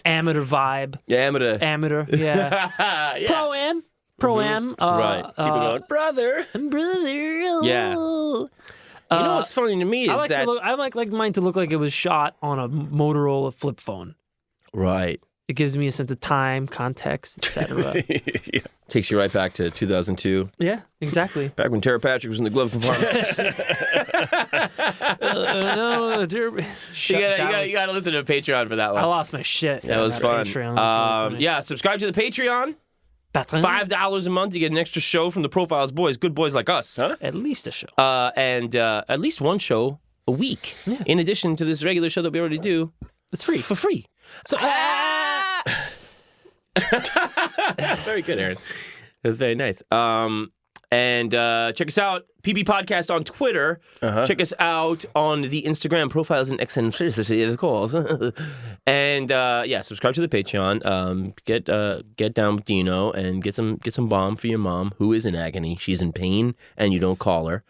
Speaker 3: amateur vibe.
Speaker 2: Yeah, amateur.
Speaker 3: Amateur, yeah.
Speaker 2: Yeah.
Speaker 3: Pro am. Pro-Am.
Speaker 4: Right. People going, brother.
Speaker 3: Brother.
Speaker 2: Yeah. You know what's funny to me is
Speaker 3: I like mine to look like it was shot on a Motorola flip phone.
Speaker 2: right.
Speaker 3: It gives me a sense of time, context, etc.
Speaker 2: Takes you right back to 2002.
Speaker 3: Yeah, exactly.
Speaker 2: Back when Tara Patrick was in the glove compartment.
Speaker 3: No, dear,
Speaker 2: you gotta listen to Patreon for that one.
Speaker 3: I lost my shit.
Speaker 2: That was fun.
Speaker 3: Patreon.
Speaker 2: Yeah, subscribe to the Patreon. $5 a month, you get an extra show from the Profiles boys, good boys like us. Huh?
Speaker 3: At least a show.
Speaker 2: And at least one show a week.
Speaker 3: Yeah.
Speaker 2: In addition to this regular show that we already do.
Speaker 3: It's free.
Speaker 2: For free.
Speaker 3: So,
Speaker 2: Very good, Aaron. That's very nice. And check us out, PB Podcast on Twitter. Check us out on the Instagram Profiles in Eccentricity, of course. And subscribe to the Patreon. Get down with Dino and get some balm for your mom, who is in agony. She's in pain, and you don't call her.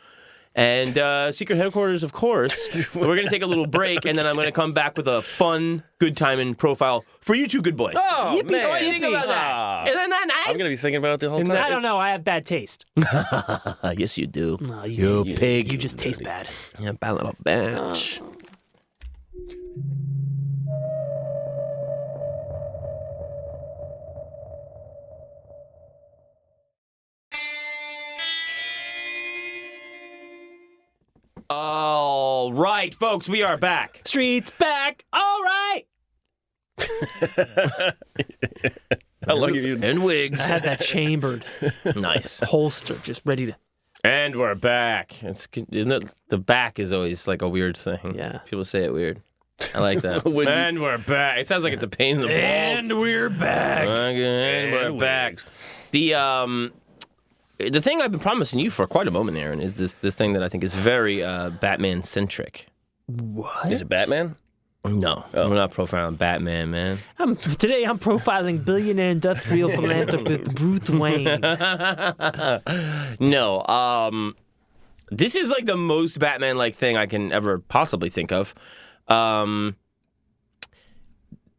Speaker 2: And Secret Headquarters, of course. We're going to take a little break, and then I'm going to come back with a fun, good time and profile for you two good boys.
Speaker 4: Oh,
Speaker 3: Yippee,
Speaker 4: man.
Speaker 2: What do you think about that? Isn't that nice?
Speaker 4: I'm going to be thinking about it the whole time.
Speaker 3: I don't know. I have bad taste.
Speaker 2: Yes, you do.
Speaker 3: No,
Speaker 2: You pig.
Speaker 3: You just taste bad.
Speaker 2: Yeah, bad little bitch. All right, folks, we are back.
Speaker 3: Streets back. All right.
Speaker 4: How long have you
Speaker 2: And wigs.
Speaker 3: I had that chambered
Speaker 2: Nice.
Speaker 3: holster just ready to.
Speaker 2: And we're back. The back is always like a weird thing.
Speaker 3: Yeah.
Speaker 2: People say it weird. I like that. And we're back. It sounds like it's a pain in the balls.
Speaker 3: And we're back.
Speaker 2: Okay, we're back. The thing I've been promising you for quite a moment, Aaron, is this thing that I think is very Batman-centric.
Speaker 3: What?
Speaker 4: Is it Batman?
Speaker 2: No, we're not profiling Batman, man.
Speaker 3: Today I'm profiling billionaire industrial philanthropist Bruce Wayne.
Speaker 2: No, this is like the most Batman-like thing I can ever possibly think of.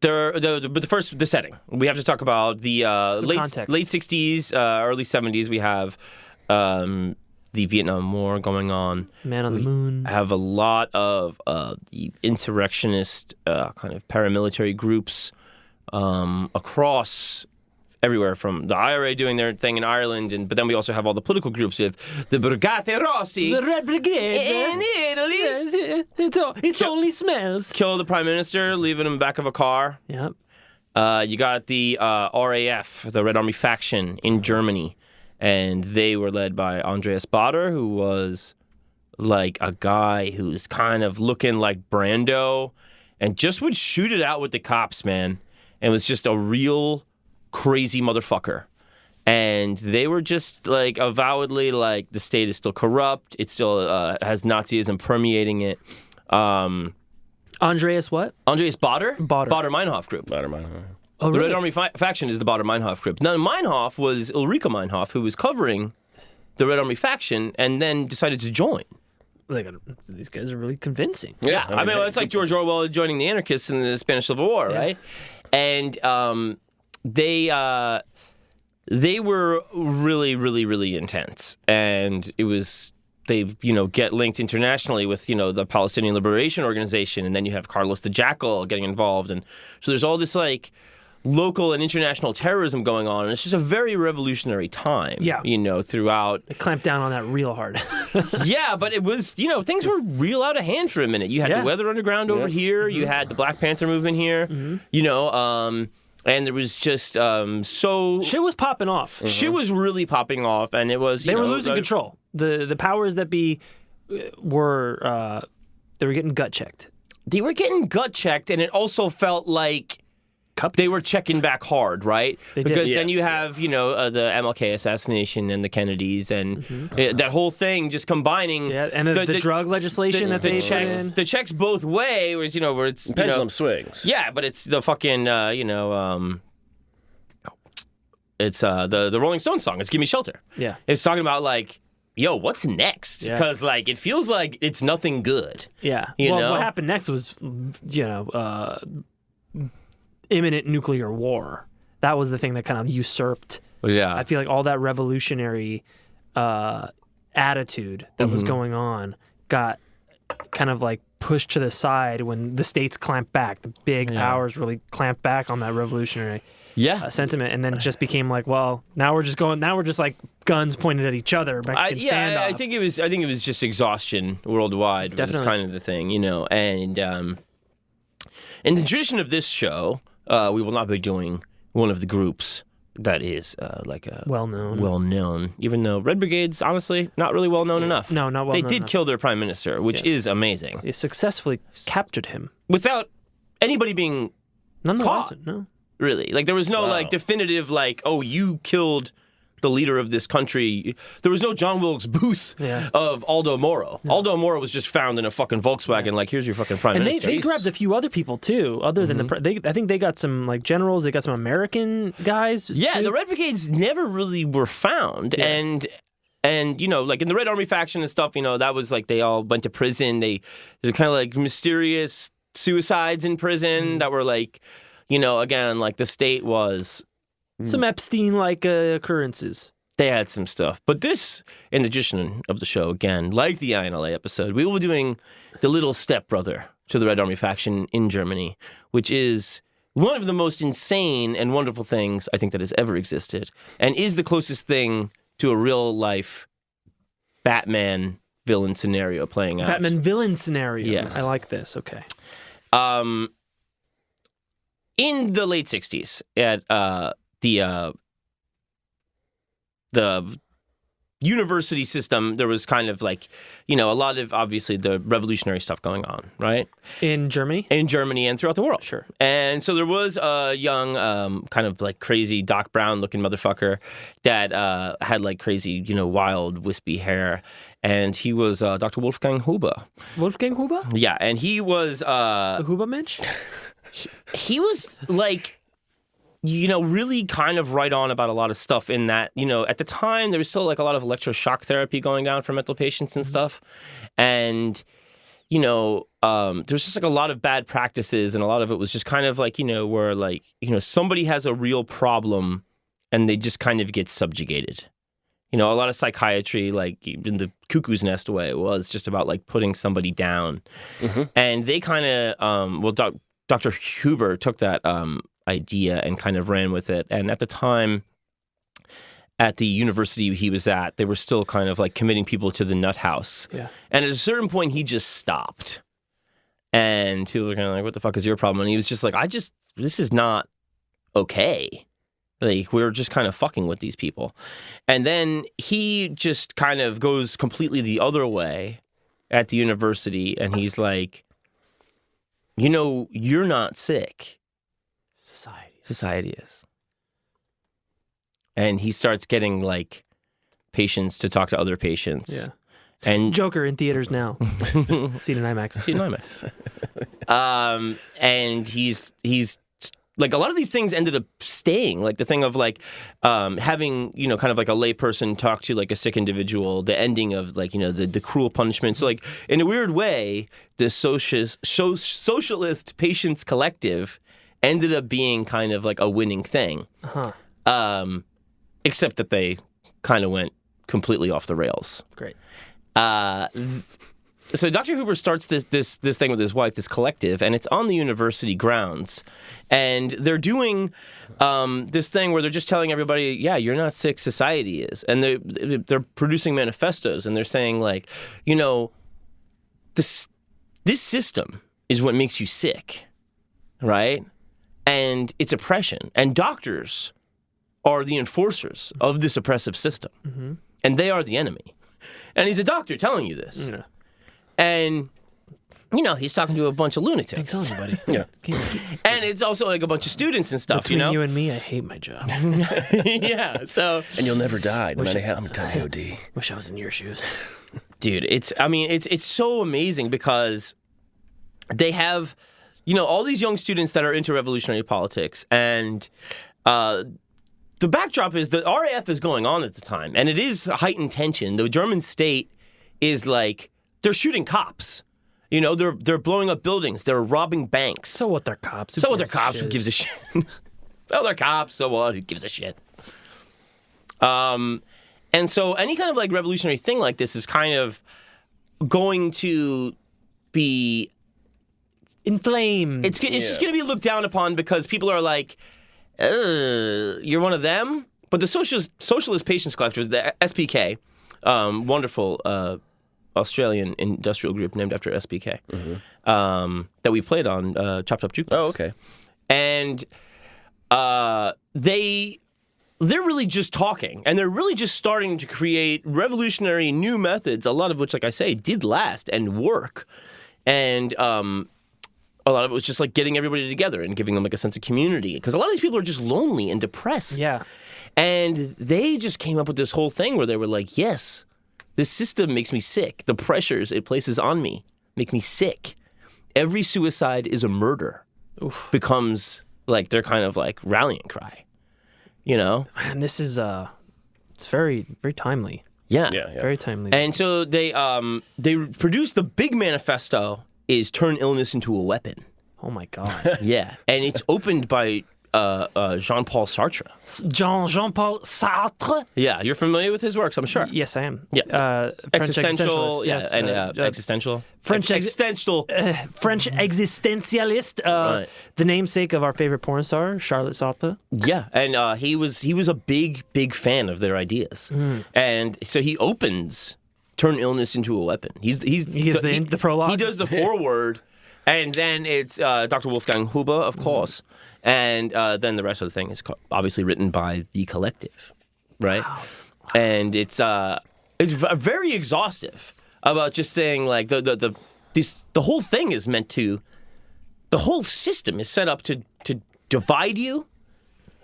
Speaker 2: But the setting. We have to talk about the late
Speaker 3: context.
Speaker 2: 60s, early 70s. We have the Vietnam War going on.
Speaker 3: Man on the Moon.
Speaker 2: Have a lot of the insurrectionist kind of paramilitary groups across everywhere, from the IRA doing their thing in Ireland, but then we also have all the political groups. We have the Brigate Rossi
Speaker 3: The Red Brigade.
Speaker 2: in Italy.
Speaker 3: It only smells.
Speaker 2: Kill the prime minister, leave him in the back of a car.
Speaker 3: Yep.
Speaker 2: You got the RAF, the Red Army faction in Germany, and they were led by Andreas Baader, who was like a guy who's kind of looking like Brando and just would shoot it out with the cops, man, and was just a real crazy motherfucker. And they were just like avowedly like the state is still corrupt. It still has Nazism permeating it.
Speaker 3: Andreas what?
Speaker 2: Andreas Baader?
Speaker 3: Baader.
Speaker 2: Baader-Meinhof group.
Speaker 3: Oh,
Speaker 2: The
Speaker 3: really?
Speaker 2: Red Army faction is the Baader-Meinhof group. Now, Meinhof was Ulrike Meinhof, who was covering the Red Army faction and then decided to join.
Speaker 3: These guys are really convincing.
Speaker 2: Yeah, I mean, it's like George Orwell joining the anarchists in the Spanish Civil War, right? And they were really, really, really intense, and it was they get linked internationally with the Palestinian Liberation Organization, and then you have Carlos the Jackal getting involved, and so there's all this like local and international terrorism going on, and it's just a very revolutionary time.
Speaker 3: Yeah.
Speaker 2: Throughout.
Speaker 3: They clamped down on that real hard.
Speaker 2: Yeah, but it was, things were real out of hand for a minute. You had the Weather Underground over here. You had the Black Panther movement here. And there was just so...
Speaker 3: Shit was popping off.
Speaker 2: Shit was really popping off, and it was...
Speaker 3: They were losing control. The powers that be were... they were getting gut checked.
Speaker 2: They were getting gut checked, and it also felt like... They were checking back hard, right?
Speaker 3: They did.
Speaker 2: Because then you have, the MLK assassination and the Kennedys and that whole thing just combining.
Speaker 3: Yeah, and the drug legislation that they put in.
Speaker 2: The checks both way, where it's
Speaker 4: Pendulum swings.
Speaker 2: Yeah, but it's the fucking it's the Rolling Stones song. It's "Give Me Shelter."
Speaker 3: Yeah,
Speaker 2: it's talking about like, yo, what's next? Because like it feels like it's nothing good.
Speaker 3: Yeah.
Speaker 2: You
Speaker 3: well,
Speaker 2: know?
Speaker 3: what happened next was imminent nuclear war. that was the thing that kind of usurped.
Speaker 2: Yeah.
Speaker 3: I feel like all that revolutionary attitude that was going on got kind of like pushed to the side when the states clamped back. The big powers really clamped back on that revolutionary sentiment, and then it just became like, well, now we're just like guns pointed at each other. Mexican standoff.
Speaker 2: I think it was just exhaustion worldwide.
Speaker 3: Definitely.
Speaker 2: Was kind of the thing, and in the tradition of this show, we will not be doing one of the groups that is well known, even though Red Brigade's honestly not really well known enough.
Speaker 3: No, not well
Speaker 2: They
Speaker 3: known
Speaker 2: did
Speaker 3: enough.
Speaker 2: kill their prime minister, which is amazing,
Speaker 3: They successfully captured him.
Speaker 2: without anybody being
Speaker 3: Nonetheless,
Speaker 2: Caught.
Speaker 3: no.
Speaker 2: really like there was no like definitive like, oh, you killed the leader of this country. There was no John Wilkes Booth of Aldo Moro. No. Aldo Moro was just found in a fucking Volkswagen. Like, here's your fucking prime minister.
Speaker 3: And they grabbed a few other people too, other than I think they got some like generals. They got some American guys.
Speaker 2: Yeah,
Speaker 3: too.
Speaker 2: the Red Brigades never really were found, and like in the Red Army faction and stuff, that was like they all went to prison. They're kind of like mysterious suicides in prison that were like, again, like the state was.
Speaker 3: Some Epstein-like occurrences.
Speaker 2: They had some stuff. But this, in the tradition of the show, again, like the INLA episode, we will be doing the little stepbrother to the Red Army faction in Germany, which is one of the most insane and wonderful things I think that has ever existed, and is the closest thing to a real-life Batman villain scenario playing out.
Speaker 3: Batman villain scenario.
Speaker 2: Yes.
Speaker 3: I like this. Okay.
Speaker 2: In the late 60s, at the university system, there was kind of like, a lot of, obviously, the revolutionary stuff going on, right?
Speaker 3: In Germany?
Speaker 2: In Germany and throughout the world.
Speaker 3: Sure.
Speaker 2: And so there was a young, kind of like crazy Doc Brown-looking motherfucker that had like crazy, wild, wispy hair. And he was Dr. Wolfgang Huber.
Speaker 3: Wolfgang Huber?
Speaker 2: Yeah, and he was...
Speaker 3: The Hubermensch?
Speaker 2: He was like... really kind of right on about a lot of stuff in that, at the time, there was still like a lot of electroshock therapy going down for mental patients and stuff. And, there's just like a lot of bad practices, and a lot of it was just kind of like, where like, somebody has a real problem and they just kind of get subjugated. A lot of psychiatry, like in the cuckoo's nest way, was just about like putting somebody down. And they kind of, Dr. Huber took that, idea and kind of ran with it. And at the time, at the university he was at, they were still kind of like committing people to the nut house.
Speaker 3: Yeah.
Speaker 2: And at a certain point, he just stopped. And people were kind of like, what the fuck is your problem? And he was just like, this is not okay. Like, we're just kind of fucking with these people. And then he just kind of goes completely the other way at the university. And he's like, you're not sick. Society is. And he starts getting like patients to talk to other patients.
Speaker 3: Yeah.
Speaker 2: And
Speaker 3: Joker in theaters now. See it in IMAX.
Speaker 2: See it in IMAX. And he's like, a lot of these things ended up staying. Like the thing of like having, kind of like a layperson talk to like a sick individual, the ending of like, the cruel punishment. So like in a weird way, the Socialist Patients Collective ended up being kind of like a winning thing. Except that they kind of went completely off the rails.
Speaker 3: Great.
Speaker 2: So Dr. Huber starts this thing with his wife, this collective, and it's on the university grounds. And they're doing this thing where they're just telling everybody, yeah, you're not sick, society is. And they're producing manifestos, and they're saying like, this system is what makes you sick, right? And it's oppression. And doctors are the enforcers of this oppressive system. And they are the enemy. And he's a doctor telling you this.
Speaker 3: Yeah.
Speaker 2: And, he's talking to a bunch of lunatics.
Speaker 3: Don't tell anybody.
Speaker 2: Yeah. And it's also like a bunch of students and stuff,
Speaker 3: Between you and me, I hate my job.
Speaker 2: Yeah, so...
Speaker 4: And you'll never die, no matter how many OD.
Speaker 3: Wish I was in your shoes.
Speaker 2: Dude, it's so amazing because they have... all these young students that are into revolutionary politics, and the backdrop is the RAF is going on at the time, and it is heightened tension. The German state is like, they're shooting cops. They're blowing up buildings. They're robbing banks.
Speaker 3: So what? They're cops.
Speaker 2: Who gives a shit? Oh, they're cops. So what? Who gives a shit? And so any kind of like revolutionary thing like this is kind of going to be
Speaker 3: inflamed.
Speaker 2: It's just going to be looked down upon because people are like, you're one of them. But the Socialist Patience Collective, the SPK, wonderful Australian industrial group named after SPK, that we've played on Chopped Up Jukebox.
Speaker 4: Oh, okay.
Speaker 2: And they're really just talking, and they're really just starting to create revolutionary new methods, a lot of which, like I say, did last and work. And a lot of it was just like getting everybody together and giving them like a sense of community. Because a lot of these people are just lonely and depressed.
Speaker 3: Yeah.
Speaker 2: And they just came up with this whole thing where they were like, yes, this system makes me sick. The pressures it places on me make me sick. Every suicide is a murder.
Speaker 3: Oof.
Speaker 2: Becomes like their kind of like rallying cry. You know?
Speaker 3: Man, this is it's very, very timely.
Speaker 2: Yeah.
Speaker 3: Very timely.
Speaker 2: And so they produced the big manifesto is turn illness into a weapon.
Speaker 3: Oh my God.
Speaker 2: Yeah. And it's opened by Jean-Paul Sartre.
Speaker 3: Jean-Paul Sartre?
Speaker 2: Yeah, you're familiar with his works, I'm sure.
Speaker 3: Yes, I am.
Speaker 2: Yeah.
Speaker 3: French
Speaker 2: Existential,
Speaker 3: existentialist,
Speaker 2: yeah,
Speaker 3: yes.
Speaker 2: and existential.
Speaker 3: French
Speaker 2: existential.
Speaker 3: French existentialist,
Speaker 2: Right.
Speaker 3: the namesake of our favorite porn star, Charlotte Sartre.
Speaker 2: Yeah, and he was a big fan of their ideas, and so he opens turn illness into a weapon. He's
Speaker 3: the prologue.
Speaker 2: He does the foreword, and then it's Dr. Wolfgang Huber, of course, and then the rest of the thing is obviously written by the collective, right? Wow. And it's very exhaustive about just saying like the whole thing is meant to, the whole system is set up to divide you.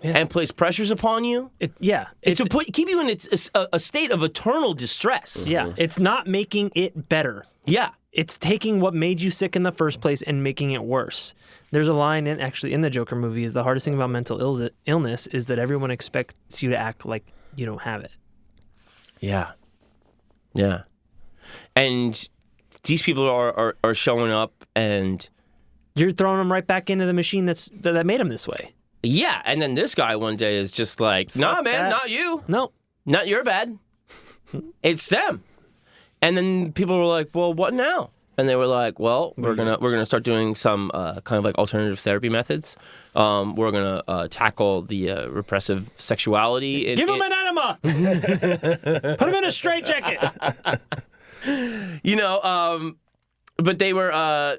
Speaker 2: Yeah. And place pressures upon you.
Speaker 3: It's
Speaker 2: to keep you in a state of eternal distress.
Speaker 3: Yeah, it's not making it better.
Speaker 2: Yeah.
Speaker 3: It's taking what made you sick in the first place and making it worse. There's a line in the Joker movie is the hardest thing about mental illness is that everyone expects you to act like you don't have it.
Speaker 2: Yeah. Yeah. And these people are showing up and
Speaker 3: you're throwing them right back into the machine that made them this way.
Speaker 2: Yeah, and then this guy one day is just like, nah, man,
Speaker 3: that.
Speaker 2: not you.
Speaker 3: No.
Speaker 2: Not your bad. It's them. And then people were like, well, what now? And they were like, well, we're gonna start doing some kind of like alternative therapy methods. We're gonna tackle the repressive sexuality.
Speaker 3: Give him an enema. Put him in a straitjacket.
Speaker 2: You know, but they were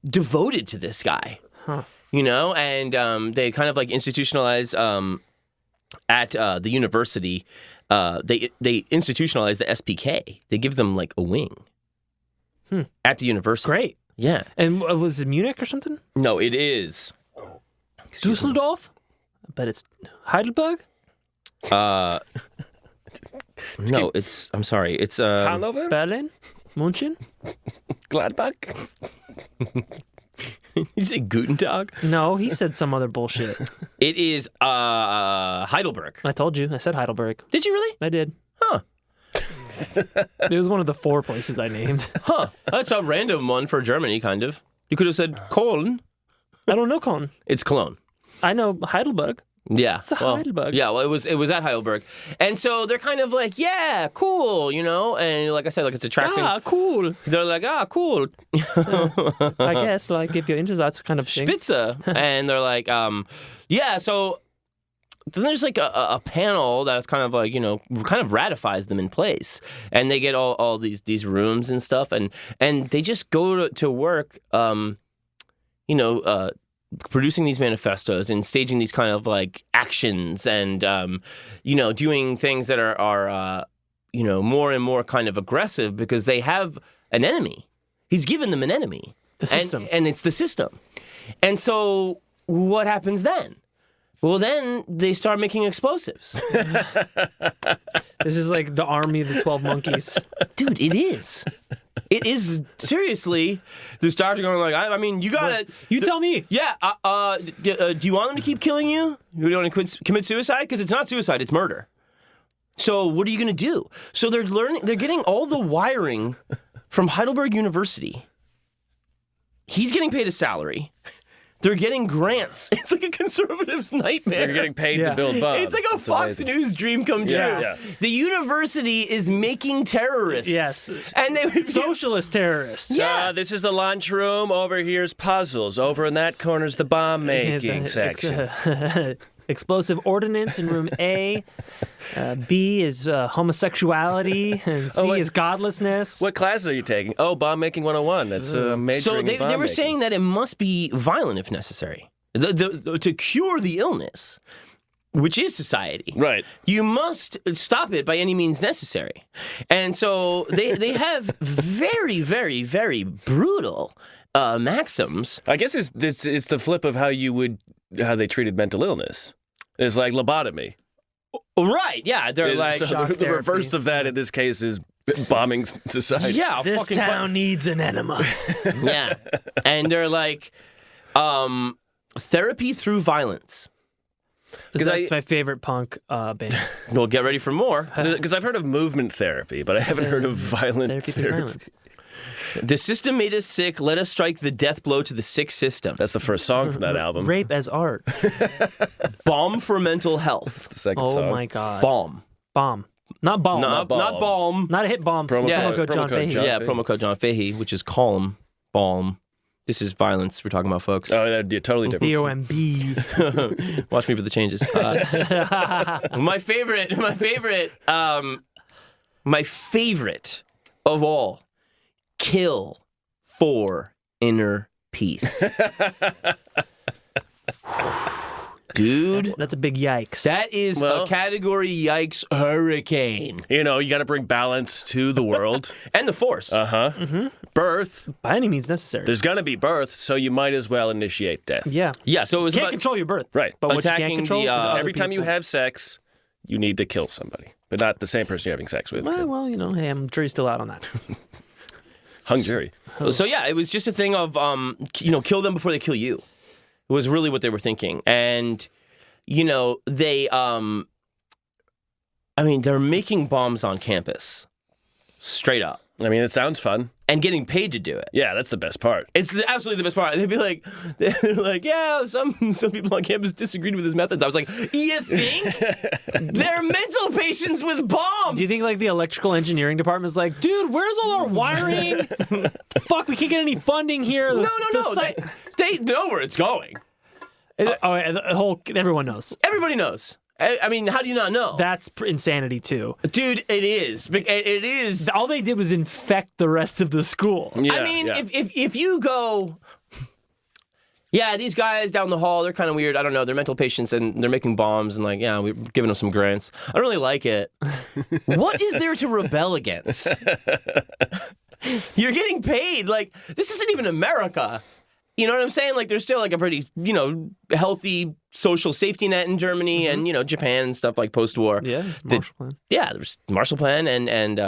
Speaker 2: devoted to this guy.
Speaker 3: Huh.
Speaker 2: You know, and they kind of like institutionalized at the university. They institutionalized the SPK. They give them like a wing at the university.
Speaker 3: Great.
Speaker 2: Yeah.
Speaker 3: And was it Munich or something?
Speaker 2: No, it is
Speaker 3: Dusseldorf? But it's Heidelberg?
Speaker 2: No, it's. I'm sorry. It's
Speaker 4: Hanover?
Speaker 3: Berlin? München?
Speaker 4: Gladbach?
Speaker 2: You say Guten Tag?
Speaker 3: No, he said some other bullshit.
Speaker 2: It is Heidelberg.
Speaker 3: I told you. I said Heidelberg.
Speaker 2: Did you really?
Speaker 3: I did.
Speaker 2: Huh.
Speaker 3: It was one of the 4 places I named.
Speaker 2: Huh. That's a random one for Germany, kind of. You could have said Cologne.
Speaker 3: I don't know Cologne.
Speaker 2: It's Cologne.
Speaker 3: I know Heidelberg.
Speaker 2: Yeah.
Speaker 3: It's Heidelberg.
Speaker 2: Yeah, well, it was at Heidelberg. And so they're kind of like, yeah, cool, you know? And like I said, like it's attracting.
Speaker 3: Ah, cool.
Speaker 2: They're like, cool.
Speaker 3: I guess, like, if you're into that kind of thing.
Speaker 2: Spitze. And they're like, yeah, so then there's like a panel that's kind of like, you know, kind of ratifies them in place. And they get all these rooms and stuff. And they just go to work, you know, producing these manifestos and staging these kind of like actions and, you know, doing things that are you know, more and more kind of aggressive because they have an enemy. He's given them an enemy.
Speaker 3: The system.
Speaker 2: And it's the system. And so what happens then? Well, then they start making explosives.
Speaker 3: This is like the army of the 12 monkeys.
Speaker 2: Dude, it is. It is seriously. They start going like, I mean, you gotta.
Speaker 3: You tell me.
Speaker 2: Yeah. Do you want them to keep killing you? You don't want to commit suicide? Because it's not suicide, it's murder. So what are you gonna do? So they're getting all the wiring from Heidelberg University. He's getting paid a salary. They're getting grants. It's like a conservative's nightmare.
Speaker 4: They're getting paid to build bombs.
Speaker 2: It's like a Fox
Speaker 4: amazing.
Speaker 2: News dream come true.
Speaker 4: Yeah.
Speaker 2: The university is making terrorists.
Speaker 3: Yes.
Speaker 2: And they would
Speaker 3: Socialist terrorists.
Speaker 2: Yeah.
Speaker 4: This is the lunchroom. Over here's puzzles. Over in that corner's the bomb making section.
Speaker 3: Explosive ordnance in room A. B is homosexuality, and C
Speaker 4: wait.
Speaker 3: is godlessness.
Speaker 4: What classes are you taking? Oh, bomb making 101. That's majoring
Speaker 2: So
Speaker 4: in
Speaker 2: they
Speaker 4: bomb
Speaker 2: were
Speaker 4: making.
Speaker 2: saying that it must be violent if necessary. To cure the illness, which is society.
Speaker 4: Right.
Speaker 2: You must stop it by any means necessary. And so they have very, very, very brutal maxims.
Speaker 4: I guess it's the flip of how they treated mental illness. It's like lobotomy.
Speaker 2: Right, yeah. They're like,
Speaker 4: So
Speaker 3: shock
Speaker 4: the reverse
Speaker 3: therapy.
Speaker 4: of that in this case is bombing society.
Speaker 2: yeah,
Speaker 3: This
Speaker 2: fucking
Speaker 3: town needs an enema.
Speaker 2: yeah. And they're like, therapy through violence.
Speaker 3: That's my favorite punk band.
Speaker 2: Well, get ready for more.
Speaker 4: Because I've heard of movement therapy, but I haven't heard of violent
Speaker 3: Therapy through violence.
Speaker 2: The system made us sick. Let us strike the death blow to the sick system.
Speaker 4: That's the first song from that album.
Speaker 3: Rape as art.
Speaker 2: Balm for mental health.
Speaker 4: The second
Speaker 3: Oh
Speaker 4: song.
Speaker 3: my god.
Speaker 2: Balm.
Speaker 3: Bomb. Not bomb.
Speaker 2: Not balm.
Speaker 3: Not a hit bomb.
Speaker 4: Promo
Speaker 3: code John Fahey.
Speaker 4: John
Speaker 2: Yeah,
Speaker 4: Fahey.
Speaker 2: promo code John Fahey, which is calm, balm. This is violence we're talking about, folks.
Speaker 4: Oh, that'd be totally different.
Speaker 3: B-O-M-B.
Speaker 2: Watch me for the changes. My favorite of all, kill for inner peace. Dude,
Speaker 3: That's a big yikes.
Speaker 2: that is
Speaker 4: Well-
Speaker 2: a category yikes hurricane.
Speaker 4: You know, you got to bring balance to the world.
Speaker 2: And the force.
Speaker 4: Birth.
Speaker 3: By any means necessary.
Speaker 4: There's going to be birth, so you might as well initiate death.
Speaker 3: Yeah.
Speaker 2: Yeah, so it was
Speaker 3: Can't
Speaker 2: about
Speaker 3: control your birth.
Speaker 4: Right.
Speaker 3: But what you
Speaker 2: Attacking
Speaker 3: can't control
Speaker 2: the,
Speaker 3: is other
Speaker 4: Every time you
Speaker 3: people.
Speaker 4: have sex, you need to kill somebody, but not the same person you're having sex with.
Speaker 3: Well, you know, hey, I'm jury's still out on that.
Speaker 4: Hung jury.
Speaker 2: So yeah, it was just a thing of kill them before they kill you. It was really what they were thinking. And they they're making bombs on campus. Straight up.
Speaker 4: I mean, it sounds fun.
Speaker 2: And getting paid to do it.
Speaker 4: Yeah, that's the best part.
Speaker 2: It's absolutely the best part. They'd be like, yeah, some people on campus disagreed with his methods. I was like, you think? They're mental patients with bombs.
Speaker 3: Do you think like the electrical engineering department is like, dude, where's all our wiring? Fuck, we can't get any funding here.
Speaker 2: No.
Speaker 3: The site-
Speaker 2: They know where it's going.
Speaker 3: and everyone knows.
Speaker 2: Everybody knows. I mean, how do you not know?
Speaker 3: That's insanity too.
Speaker 2: Dude, it is. It is.
Speaker 3: All they did was infect the rest of the school.
Speaker 4: Yeah,
Speaker 2: I mean,
Speaker 4: yeah.
Speaker 2: if you go, yeah, these guys down the hall, they're kind of weird. I don't know. They're mental patients and they're making bombs and we're giving them some grants. I don't really like it. What is there to rebel against? You're getting paid. Like, this isn't even America. You know what I'm saying? Like, there's still like a pretty, healthy social safety net in Germany and, Japan and stuff like post-war.
Speaker 3: Yeah, Marshall Plan.
Speaker 2: Yeah, there was Marshall Plan and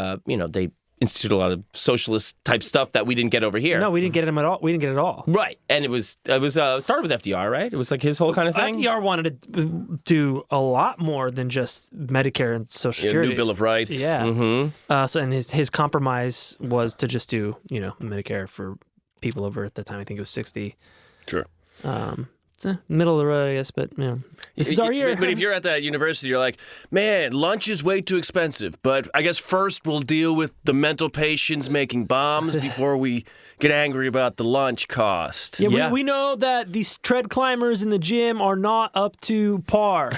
Speaker 2: they instituted a lot of socialist type stuff that we didn't get over here.
Speaker 3: No, we didn't get them at all. We didn't get it at all.
Speaker 2: Right, and it was started with FDR, right? It was like his whole kind of thing.
Speaker 3: FDR wanted to do a lot more than just Medicare and Social Security.
Speaker 4: New Bill of Rights.
Speaker 3: Yeah.
Speaker 2: Mm-hmm.
Speaker 3: So and his compromise was to just do Medicare for people over at the time. I think it was 60.
Speaker 4: Sure.
Speaker 3: It's middle of the road, I guess, but this is our year.
Speaker 4: But if you're at that university, you're like, man, lunch is way too expensive. But I guess first we'll deal with the mental patients making bombs before we get angry about the lunch cost.
Speaker 3: Yeah,
Speaker 2: Yeah.
Speaker 3: We know that these tread climbers in the gym are not up to par.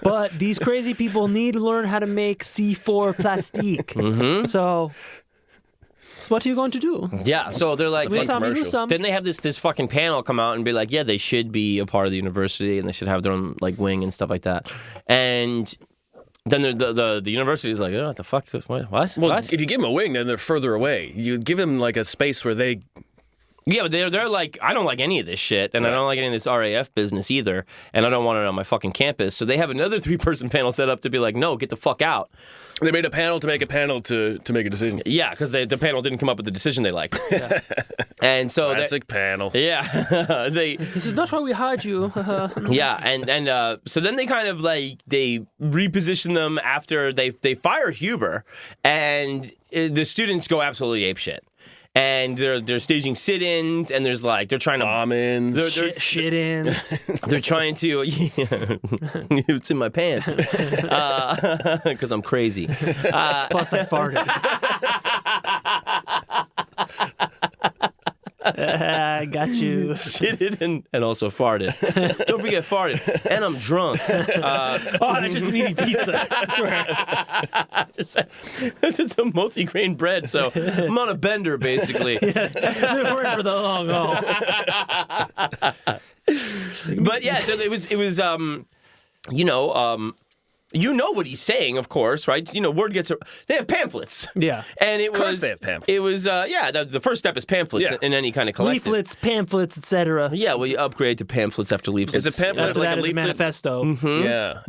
Speaker 3: But these crazy people need to learn how to make C4 plastique. So, what are you going to do?
Speaker 2: Yeah, so they're like,
Speaker 3: Win some, you lose
Speaker 4: commercial.
Speaker 3: some.
Speaker 2: then they have this fucking panel come out and be like, yeah, they should be a part of the university and they should have their own like wing and stuff like that. And then the university is like, oh, what the fuck? What?
Speaker 4: Well,
Speaker 2: What?
Speaker 4: if you give them a wing, then they're further away. You give them like a space where they.
Speaker 2: Yeah, but they're like, I don't like any of this shit, and I don't like any of this RAF business either, and I don't want it on my fucking campus. So they have another 3-person panel set up to be like, no, get the fuck out.
Speaker 4: They made a panel to make a panel to make a decision.
Speaker 2: Yeah, because the panel didn't come up with the decision they liked. And so
Speaker 4: Classic panel.
Speaker 2: yeah,
Speaker 3: This is not why we hired you.
Speaker 2: yeah, and so then they kind of like they reposition them after they fire Huber, and the students go absolutely apeshit. and they're staging sit-ins, and there's like they're trying to
Speaker 4: Bombing.
Speaker 3: Shit in.
Speaker 2: they're trying to it's in my pants because I'm crazy.
Speaker 3: Plus, I farted. I got you.
Speaker 2: Shitted and also farted. Don't forget farted. And I'm drunk.
Speaker 3: I just been eating pizza. I swear.
Speaker 2: It's a multi-grain bread, so I'm on a bender basically.
Speaker 3: They're worried for the long haul.
Speaker 2: But yeah, so it was you know what he's saying, of course, right? Word gets. They have pamphlets.
Speaker 3: Yeah.
Speaker 2: And it
Speaker 4: Of course
Speaker 2: was.
Speaker 4: they have pamphlets.
Speaker 2: It was. The first step is pamphlets
Speaker 4: Yeah.
Speaker 2: in any kind of collective.
Speaker 3: Leaflets, pamphlets, etc.
Speaker 2: Yeah, well, you upgrade to pamphlets after leaflets.
Speaker 4: Is a pamphlet
Speaker 3: After
Speaker 4: like
Speaker 3: that
Speaker 4: a
Speaker 3: is a
Speaker 4: leaflet?
Speaker 3: manifesto.
Speaker 4: Yeah.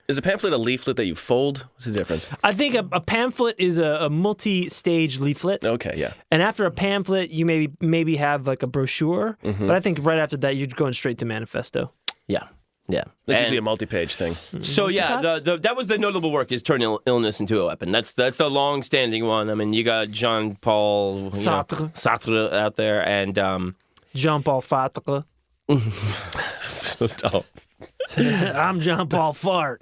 Speaker 4: Is a pamphlet a leaflet that you fold? What's the difference?
Speaker 3: I think a pamphlet is a multi-stage leaflet.
Speaker 4: Okay, yeah.
Speaker 3: And after a pamphlet, you maybe have like a brochure. But I think right after that, you're going straight to manifesto.
Speaker 2: Yeah. Yeah.
Speaker 4: That's
Speaker 2: And-
Speaker 4: usually a multi-page thing.
Speaker 2: So yeah, that was the notable work is turn illness into a weapon. That's the long-standing one. I mean, you got Jean-Paul Sartre out there, and
Speaker 3: Jean-Paul Sartre. I'm Jean-Paul Fart.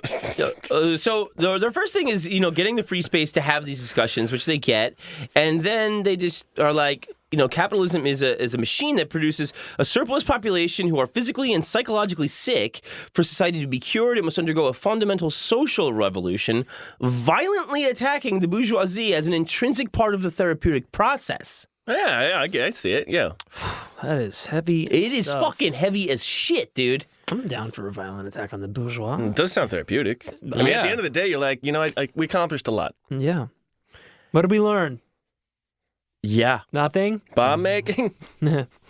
Speaker 2: so their first thing is getting the free space to have these discussions, which they get, and then they just are like. Capitalism is a machine that produces a surplus population who are physically and psychologically sick. For society to be cured, it must undergo a fundamental social revolution, violently attacking the bourgeoisie as an intrinsic part of the therapeutic process.
Speaker 4: Yeah, I see it. Yeah.
Speaker 3: That is heavy.
Speaker 2: It is
Speaker 3: stuff.
Speaker 2: fucking heavy as shit, dude.
Speaker 3: I'm down for a violent attack on the bourgeois.
Speaker 4: It does sound therapeutic. I mean, at the end of the day, you're like, we accomplished a lot.
Speaker 3: Yeah. What did we learn?
Speaker 2: Yeah.
Speaker 3: Nothing?
Speaker 4: Bomb making?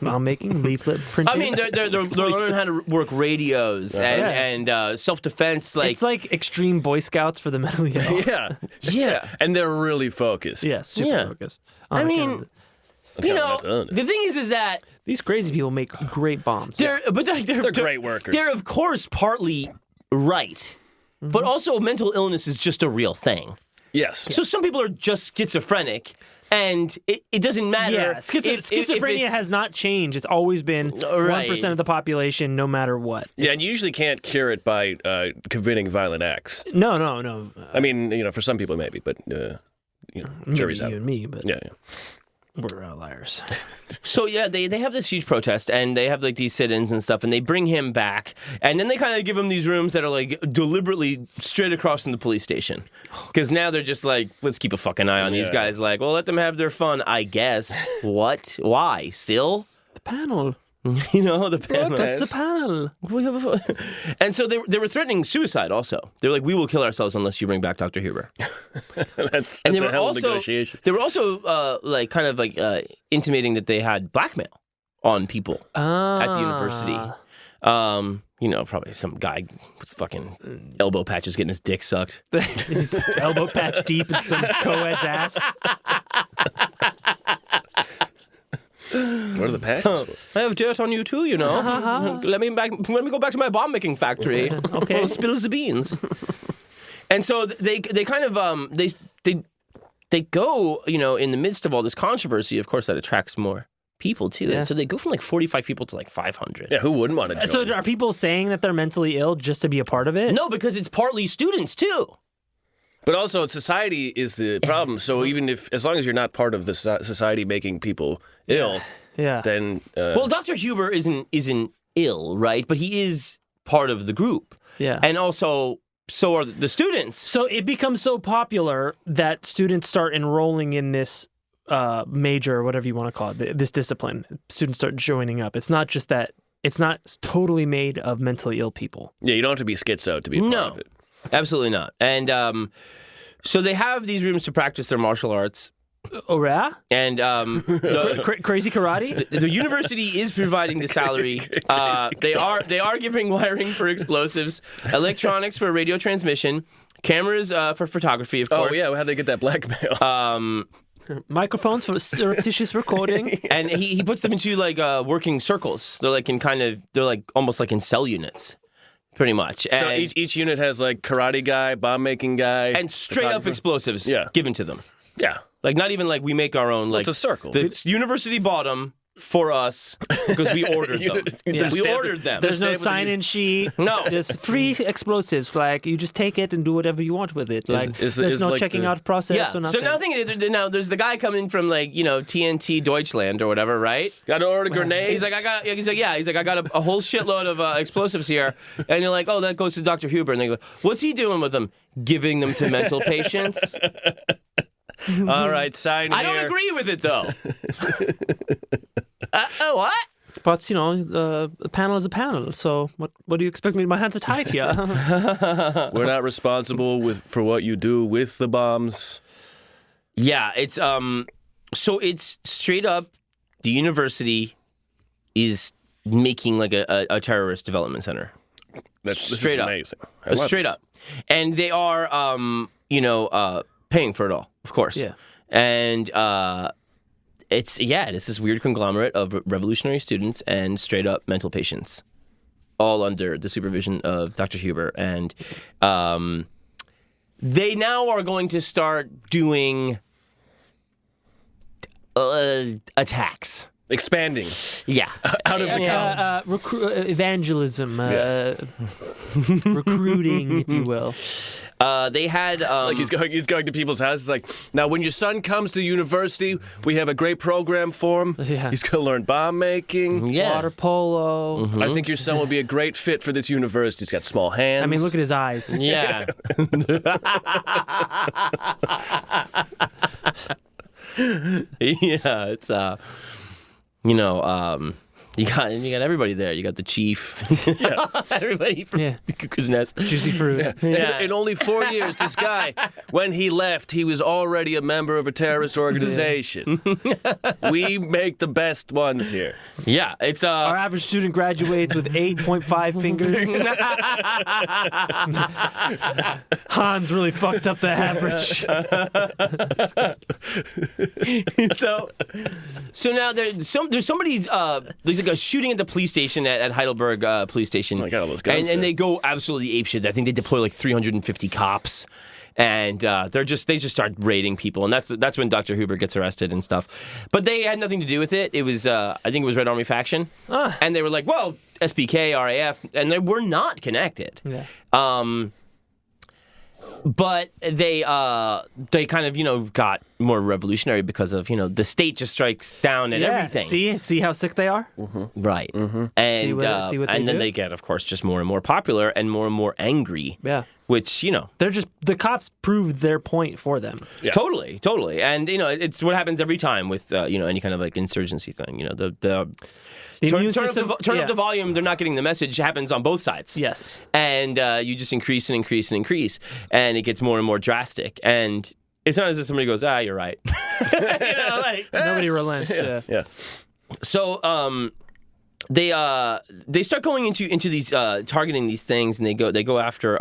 Speaker 3: Bomb making, leaflet printing.
Speaker 2: I mean, they're learning how to work radios and self-defense.
Speaker 3: it's like extreme Boy Scouts for the mentally ill.
Speaker 4: Yeah.
Speaker 2: Yeah.
Speaker 4: And they're really focused.
Speaker 3: Yeah, super
Speaker 2: Yeah.
Speaker 3: focused.
Speaker 2: I mean, the thing is that
Speaker 3: these crazy people make great bombs.
Speaker 2: they're
Speaker 4: great workers.
Speaker 2: They're of course partly right, but also mental illness is just a real thing.
Speaker 4: Yes.
Speaker 2: So some people are just schizophrenic, and it doesn't matter.
Speaker 3: Yeah, schizophrenia has not changed. It's always been 1% of the population, no matter what.
Speaker 4: Yeah, and you usually can't cure it by committing violent acts.
Speaker 3: No.
Speaker 4: I mean, for some people maybe, but jury's
Speaker 3: maybe
Speaker 4: out.
Speaker 3: you and me, but
Speaker 4: Yeah.
Speaker 3: we're outliers.
Speaker 2: So yeah, they have this huge protest, and they have like these sit-ins and stuff, and they bring him back, and then they kind of give him these rooms that are like deliberately straight across from the police station, because now they're just like, let's keep a fucking eye on these guys. Like, well, let them have their fun, I guess. What? Why? Still?
Speaker 3: The panel.
Speaker 2: The panel.
Speaker 3: That's the panel.
Speaker 2: And so they were threatening suicide also. They were like, we will kill ourselves unless you bring back Dr. Huber.
Speaker 4: That's
Speaker 2: And they
Speaker 4: a
Speaker 2: were
Speaker 4: hell of a
Speaker 2: also
Speaker 4: negotiation.
Speaker 2: They were also intimating that they had blackmail on people at the university. Probably some guy with fucking elbow patches getting his dick sucked.
Speaker 3: His elbow patch deep in some co-ed's ass.
Speaker 4: What are the patches?
Speaker 2: I have dirt on you too, Let me go back to my bomb making factory.
Speaker 3: Okay.
Speaker 2: I'll spill the beans. And so they kind of they go, in the midst of all this controversy. Of course, that attracts more people too.
Speaker 3: Yeah.
Speaker 2: And so they go from like 45 people to like 500.
Speaker 4: Yeah, who wouldn't want to join?
Speaker 3: So are people saying that they're mentally ill just to be a part of it?
Speaker 2: No, because it's partly students too.
Speaker 4: But also, society is the problem. So even as long as you're not part of the society making people ill,
Speaker 3: Yeah.
Speaker 4: then
Speaker 2: Well, Dr. Huber isn't ill, right? But he is part of the group.
Speaker 3: Yeah.
Speaker 2: And also, so are the students.
Speaker 3: So it becomes so popular that students start enrolling in this major, whatever you want to call it, this discipline. Students start joining up. It's not just that. It's not totally made of mentally ill people.
Speaker 4: yeah, you don't have to be schizo to be a part of it.
Speaker 2: Absolutely not. And so they have these rooms to practice their martial arts.
Speaker 3: Oh, yeah?
Speaker 2: And
Speaker 3: Crazy karate?
Speaker 2: the university is providing the salary. They are giving wiring for explosives, electronics for radio transmission, cameras for photography, of course.
Speaker 4: Oh, yeah, how'd they get that blackmail?
Speaker 3: Microphones for surreptitious recording.
Speaker 2: And he puts them into like working circles. They're like they're like almost like in cell units, pretty much.
Speaker 4: So
Speaker 2: And,
Speaker 4: each unit has like karate guy, bomb making guy,
Speaker 2: and straight up
Speaker 4: photographer.
Speaker 2: explosives
Speaker 4: Yeah.
Speaker 2: given to them.
Speaker 4: Yeah.
Speaker 2: Like not even like we make our own. Like
Speaker 4: it's a circle.
Speaker 2: The university bought them for us because we ordered them. We ordered them.
Speaker 3: There's no sign-in sheet.
Speaker 2: No.
Speaker 3: Just free explosives. Like, you just take it and do whatever you want with it. Like, there's no
Speaker 4: like
Speaker 3: checking out process
Speaker 2: Yeah.
Speaker 3: or nothing.
Speaker 2: So now there's the guy coming from like TNT Deutschland or whatever, right?
Speaker 4: Got to order grenades.
Speaker 2: He's like, I got a whole shitload of explosives here, and you're like, oh, that goes to Dr. Huber, and they go, what's he doing with them? Giving them to mental patients.
Speaker 4: All right, sign here.
Speaker 2: I don't agree with it though. What?
Speaker 3: But, a panel is a panel, so what do you expect me? My hands are tied here.
Speaker 4: We're not responsible for what you do with the bombs.
Speaker 2: Yeah, it's so it's straight up the university is making like a terrorist development center.
Speaker 4: This
Speaker 2: straight
Speaker 4: is
Speaker 2: up.
Speaker 4: amazing. I love
Speaker 2: Straight
Speaker 4: this.
Speaker 2: up. And they are paying for it all, of course.
Speaker 3: Yeah.
Speaker 2: And it's this weird conglomerate of revolutionary students and straight up mental patients, all under the supervision of Dr. Huber. And they now are going to start doing attacks.
Speaker 4: Expanding
Speaker 2: Yeah.
Speaker 4: out of the college.
Speaker 3: Evangelism, recruiting, if you will.
Speaker 2: They had
Speaker 4: Like he's going to people's houses. Like, now when your son comes to university, we have a great program for him.
Speaker 3: Yeah.
Speaker 4: He's going to learn bomb making.
Speaker 2: yeah.
Speaker 3: Water polo.
Speaker 4: I think your son will be a great fit for this university. He's got small hands.
Speaker 3: I mean, look at his eyes.
Speaker 2: Yeah. Yeah, it's you got everybody there. You got the chief. Everybody from
Speaker 3: Yeah.
Speaker 2: the Cuckoo's Nest.
Speaker 3: Juicy fruit.
Speaker 2: Yeah.
Speaker 4: In only 4 years, this guy, when he left, he was already a member of a terrorist organization. We make the best ones here.
Speaker 2: Yeah, it's
Speaker 3: Our average student graduates with 8.5 fingers. Hans really fucked up the average.
Speaker 2: so now there's somebody's there's like a shooting at the police station at Heidelberg police station.
Speaker 4: I got all those guns
Speaker 2: and
Speaker 4: there.
Speaker 2: they go absolutely apeshit. I think they deploy like 350 cops. And they just start raiding people, and that's when Dr. Huber gets arrested and stuff. But they had nothing to do with it. It was I think it was Red Army faction, and they were like, well, SPK, RAF, and they were not connected.
Speaker 3: Yeah.
Speaker 2: But they kind of got more revolutionary because of the state just strikes down at everything.
Speaker 3: See how sick they are?
Speaker 2: Right.
Speaker 3: See
Speaker 2: And
Speaker 3: what they
Speaker 2: and then
Speaker 3: do?
Speaker 2: they get, of course, just more and more popular and more angry.
Speaker 3: Yeah.
Speaker 2: Which
Speaker 3: They're just, the cops proved their point for them.
Speaker 4: Yeah.
Speaker 2: totally, and it's what happens every time with any kind of like insurgency thing. The
Speaker 3: immune
Speaker 2: turn
Speaker 3: system-
Speaker 2: up the volume. They're not getting the message. Happens on both sides.
Speaker 3: Yes.
Speaker 2: And you just increase and increase and increase, and it gets more and more drastic. And it's not as if somebody goes, you're right.
Speaker 3: Nobody relents.
Speaker 4: Yeah.
Speaker 2: So they start going into these targeting these things, and they go after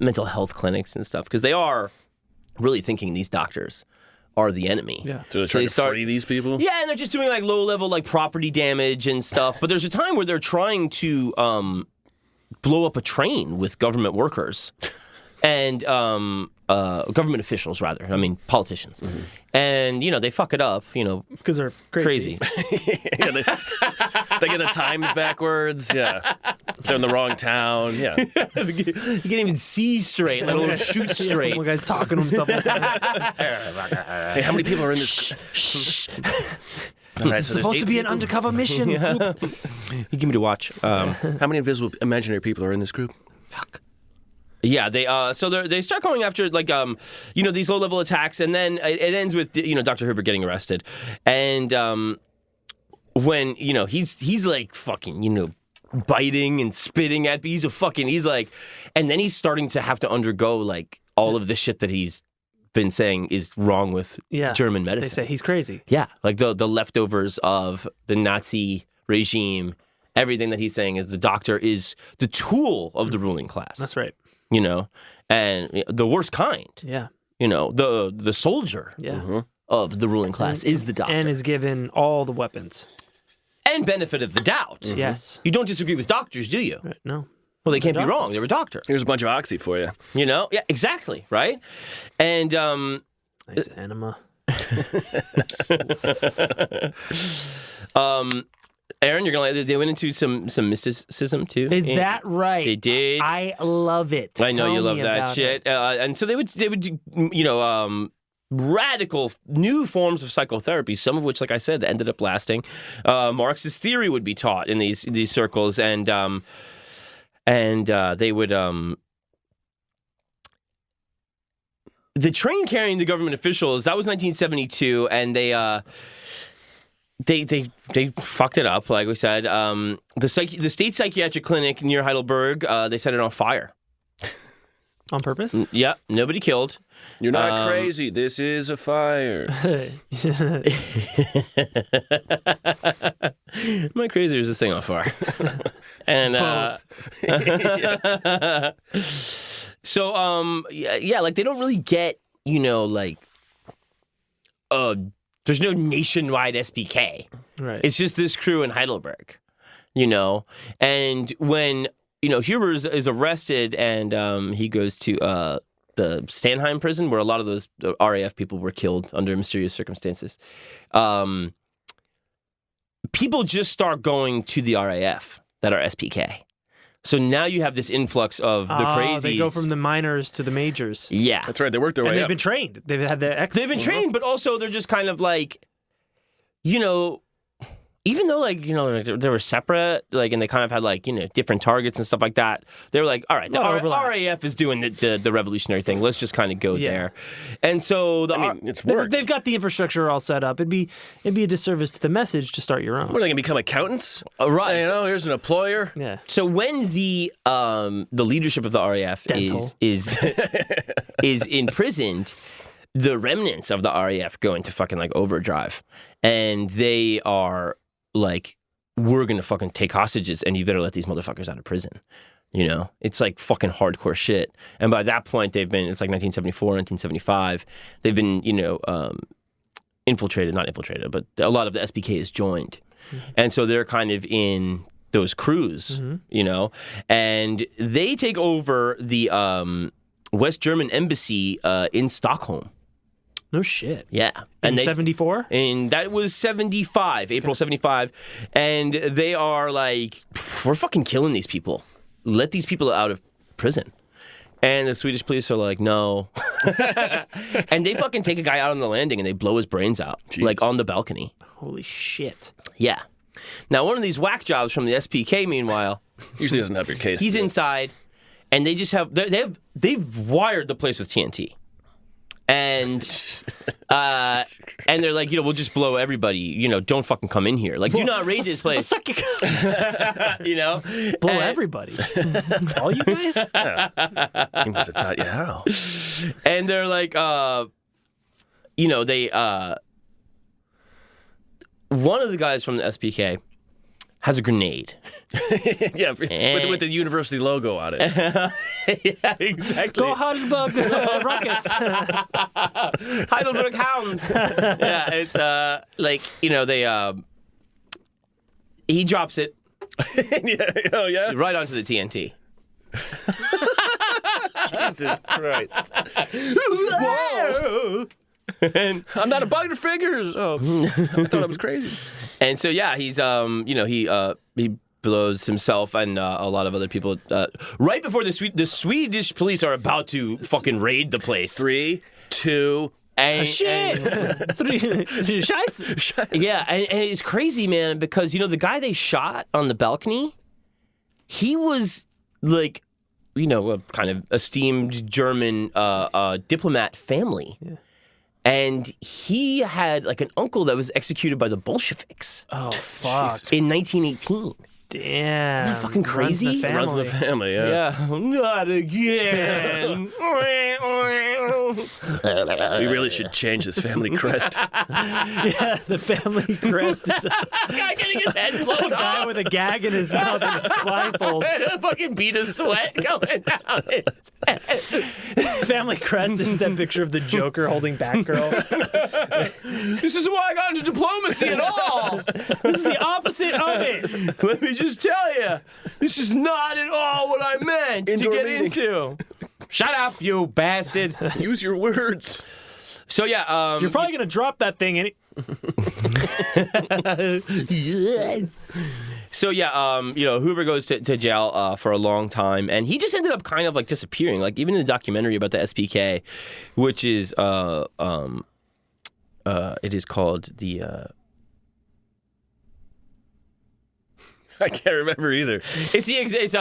Speaker 2: mental health clinics and stuff, because they are really thinking these doctors are the enemy.
Speaker 3: Yeah.
Speaker 4: So they're trying to free these people?
Speaker 2: Yeah, and they're just doing like low level like property damage and stuff. But there's a time where they're trying to blow up a train with government workers and government officials, rather. I mean, politicians.
Speaker 4: Mm-hmm.
Speaker 2: And they fuck it up.
Speaker 3: Because they're crazy.
Speaker 4: Yeah, they get the times backwards. Yeah. They're in the wrong town. Yeah.
Speaker 2: You can't even see straight, let alone shoot straight.
Speaker 3: One guy's talking to himself.
Speaker 4: Hey, how many people are in this? All right,
Speaker 3: It's
Speaker 4: so there's
Speaker 3: supposed
Speaker 4: 8
Speaker 3: to be an
Speaker 4: people.
Speaker 3: undercover mission.
Speaker 2: You give me to watch.
Speaker 4: How many invisible imaginary people are in this group?
Speaker 2: Yeah, they start going after like these low level attacks, and then it ends with Dr. Huber getting arrested, and when he's like fucking biting and spitting at and then he's starting to have to undergo like all of the shit that he's been saying is wrong with German medicine.
Speaker 3: They say he's crazy.
Speaker 2: Yeah, like the leftovers of the Nazi regime. Everything that he's saying is the doctor is the tool of the ruling class.
Speaker 3: That's right.
Speaker 2: And the worst kind.
Speaker 3: Yeah.
Speaker 2: The soldier
Speaker 3: Yeah.
Speaker 2: of the ruling class is the doctor.
Speaker 3: And is given all the weapons.
Speaker 2: And benefit of the doubt.
Speaker 3: Yes.
Speaker 2: You don't disagree with doctors, do you?
Speaker 3: Right. No.
Speaker 2: Well, they can't be wrong. They were a doctor.
Speaker 4: Here's a bunch of oxy for you.
Speaker 2: You know? Yeah, exactly. Right? And
Speaker 3: Nice enema.
Speaker 2: Aaron, you're gonna. They went into some mysticism too.
Speaker 3: Is that right?
Speaker 2: They did.
Speaker 3: I love it.
Speaker 2: I know
Speaker 3: Tell
Speaker 2: you love
Speaker 3: me
Speaker 2: that
Speaker 3: about
Speaker 2: shit. And so they would, radical new forms of psychotherapy. Some of which, like I said, ended up lasting. Marxist theory would be taught in these circles, and they would. The train carrying the government officials, that was 1972, and they fucked it up, like we said. The state psychiatric clinic near Heidelberg, they set it on fire.
Speaker 3: On purpose?
Speaker 2: Yeah, nobody killed.
Speaker 4: You're not crazy. This is a fire.
Speaker 2: Am I crazy or is this thing on fire? And so yeah, like they don't really get, like there's no nationwide SPK.
Speaker 3: Right.
Speaker 2: It's just this crew in Heidelberg, and when Huber is arrested and he goes to the Stanheim prison where a lot of those RAF people were killed under mysterious circumstances. People just start going to the RAF that are SPK. So now you have this influx of the crazies.
Speaker 3: They go from the minors to the majors.
Speaker 2: Yeah.
Speaker 4: That's right. They work their way
Speaker 3: And they've
Speaker 4: up.
Speaker 3: been trained. They've had their
Speaker 2: They've been trained, but also they're just kind of like, even though they were separate, and they kind of had different targets and stuff like that. They were like, all right, the RAF is doing the revolutionary thing. Let's just kind of go there. And so
Speaker 4: it's work.
Speaker 3: They've got the infrastructure all set up. It'd be a disservice to the message to start your own.
Speaker 4: What are they going to become accountants?
Speaker 2: Right.
Speaker 4: Here's an employer.
Speaker 3: Yeah.
Speaker 2: So when the leadership of the RAF is imprisoned, the remnants of the RAF go into fucking overdrive, and they are like, we're gonna fucking take hostages, and you better let these motherfuckers out of prison. It's like fucking hardcore shit. And by that point, it's like 1974, 1975. They've been, not infiltrated, but a lot of the SPK is joined. Mm-hmm. And so they're kind of in those crews, and they take over the West German embassy in Stockholm.
Speaker 3: No shit.
Speaker 2: Yeah.
Speaker 3: In 74?
Speaker 2: And that was 75, April 75. And they are like, we're fucking killing these people. Let these people out of prison. And the Swedish police are like, no. And they fucking take a guy out on the landing and they blow his brains out, on the balcony.
Speaker 3: Holy shit.
Speaker 2: Yeah. Now, one of these whack jobs from the SPK, meanwhile,
Speaker 4: usually doesn't have your case.
Speaker 2: He's inside, and they just they've wired the place with TNT. And they're like, we'll just blow everybody. Don't fucking come in here. Do not raid this place.
Speaker 3: Blow everybody. All you guys?
Speaker 4: He must have taught you how.
Speaker 2: And they're like, one of the guys from the SPK has a grenade.
Speaker 4: Yeah, with the university logo on it.
Speaker 2: Yeah, exactly.
Speaker 3: Go Heidelberg Rockets.
Speaker 2: Heidelberg Hounds. Yeah, it's he drops it.
Speaker 4: Yeah.
Speaker 2: Right onto the TNT.
Speaker 4: Jesus Christ.
Speaker 2: Whoa. And
Speaker 4: I'm not a bug to figures. Oh, I thought I was crazy.
Speaker 2: And so yeah, he's he blows himself and a lot of other people right before the Swedish police are about to fucking raid the place.
Speaker 4: 3, 2,
Speaker 3: shit. Scheiße.
Speaker 2: Yeah, and it's crazy, man, because the guy they shot on the balcony, he was like, a kind of esteemed German diplomat family. Yeah. And he had an uncle that was executed by the Bolsheviks.
Speaker 3: Oh, fuck.
Speaker 2: In 1918.
Speaker 3: Damn.
Speaker 2: Isn't that fucking crazy?
Speaker 4: Runs in the family, yeah.
Speaker 2: Not again.
Speaker 4: We really should change this family crest.
Speaker 3: Yeah, the family crest is
Speaker 2: Guy getting his head blown
Speaker 3: A guy
Speaker 2: off.
Speaker 3: with a gag in his mouth and a blindfold.
Speaker 2: And a fucking bead of sweat going down his head.
Speaker 3: Family crest is that picture of the Joker holding Batgirl.
Speaker 2: This is why I got into diplomacy at all.
Speaker 3: This is the opposite of it.
Speaker 2: Let me just tell you, this is not at all what I meant
Speaker 4: Indoor
Speaker 2: to get
Speaker 4: meeting.
Speaker 2: into. Shut up, you bastard.
Speaker 4: Use your words.
Speaker 2: So yeah,
Speaker 3: You're probably gonna drop that thing.
Speaker 2: So yeah, Hoover goes to jail for a long time, and he just ended up kind of like disappearing. Like even in the documentary about the SPK, which is it is called the.
Speaker 4: I can't remember either.
Speaker 2: It's the it's the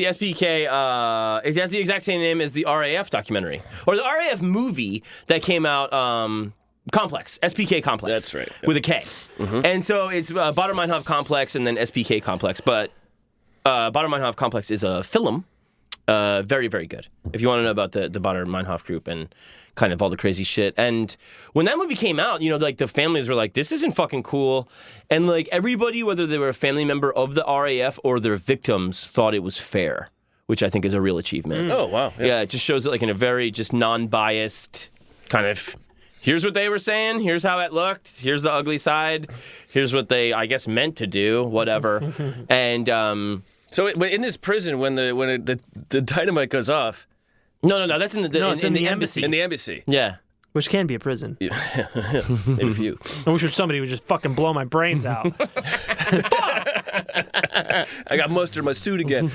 Speaker 2: SPK. It has the exact same name as the RAF documentary or the RAF movie that came out. Complex, SPK Complex.
Speaker 4: That's right.
Speaker 2: With a K. Mm-hmm. And so it's Baader Meinhof Complex and then SPK Complex. But Baader Meinhof Complex is a film. Very, very good. If you want to know about the Baader Meinhof group and kind of all the crazy shit. And when that movie came out, like the families were like, this isn't fucking cool. And like everybody, whether they were a family member of the RAF or their victims, thought it was fair, which I think is a real achievement.
Speaker 4: Oh, wow.
Speaker 2: Yeah, it just shows it like in a very just non-biased kind of... Here's what they were saying. Here's how it looked. Here's the ugly side. Here's what they, I guess, meant to do. Whatever. And
Speaker 4: So in this prison, when the dynamite goes off,
Speaker 2: no, that's in the
Speaker 3: it's in the embassy.
Speaker 4: in the embassy,
Speaker 2: Yeah.
Speaker 3: Which can be a prison.
Speaker 4: maybe a few.
Speaker 3: I wish somebody would just fucking blow my brains out.
Speaker 4: I got mustard in my suit again.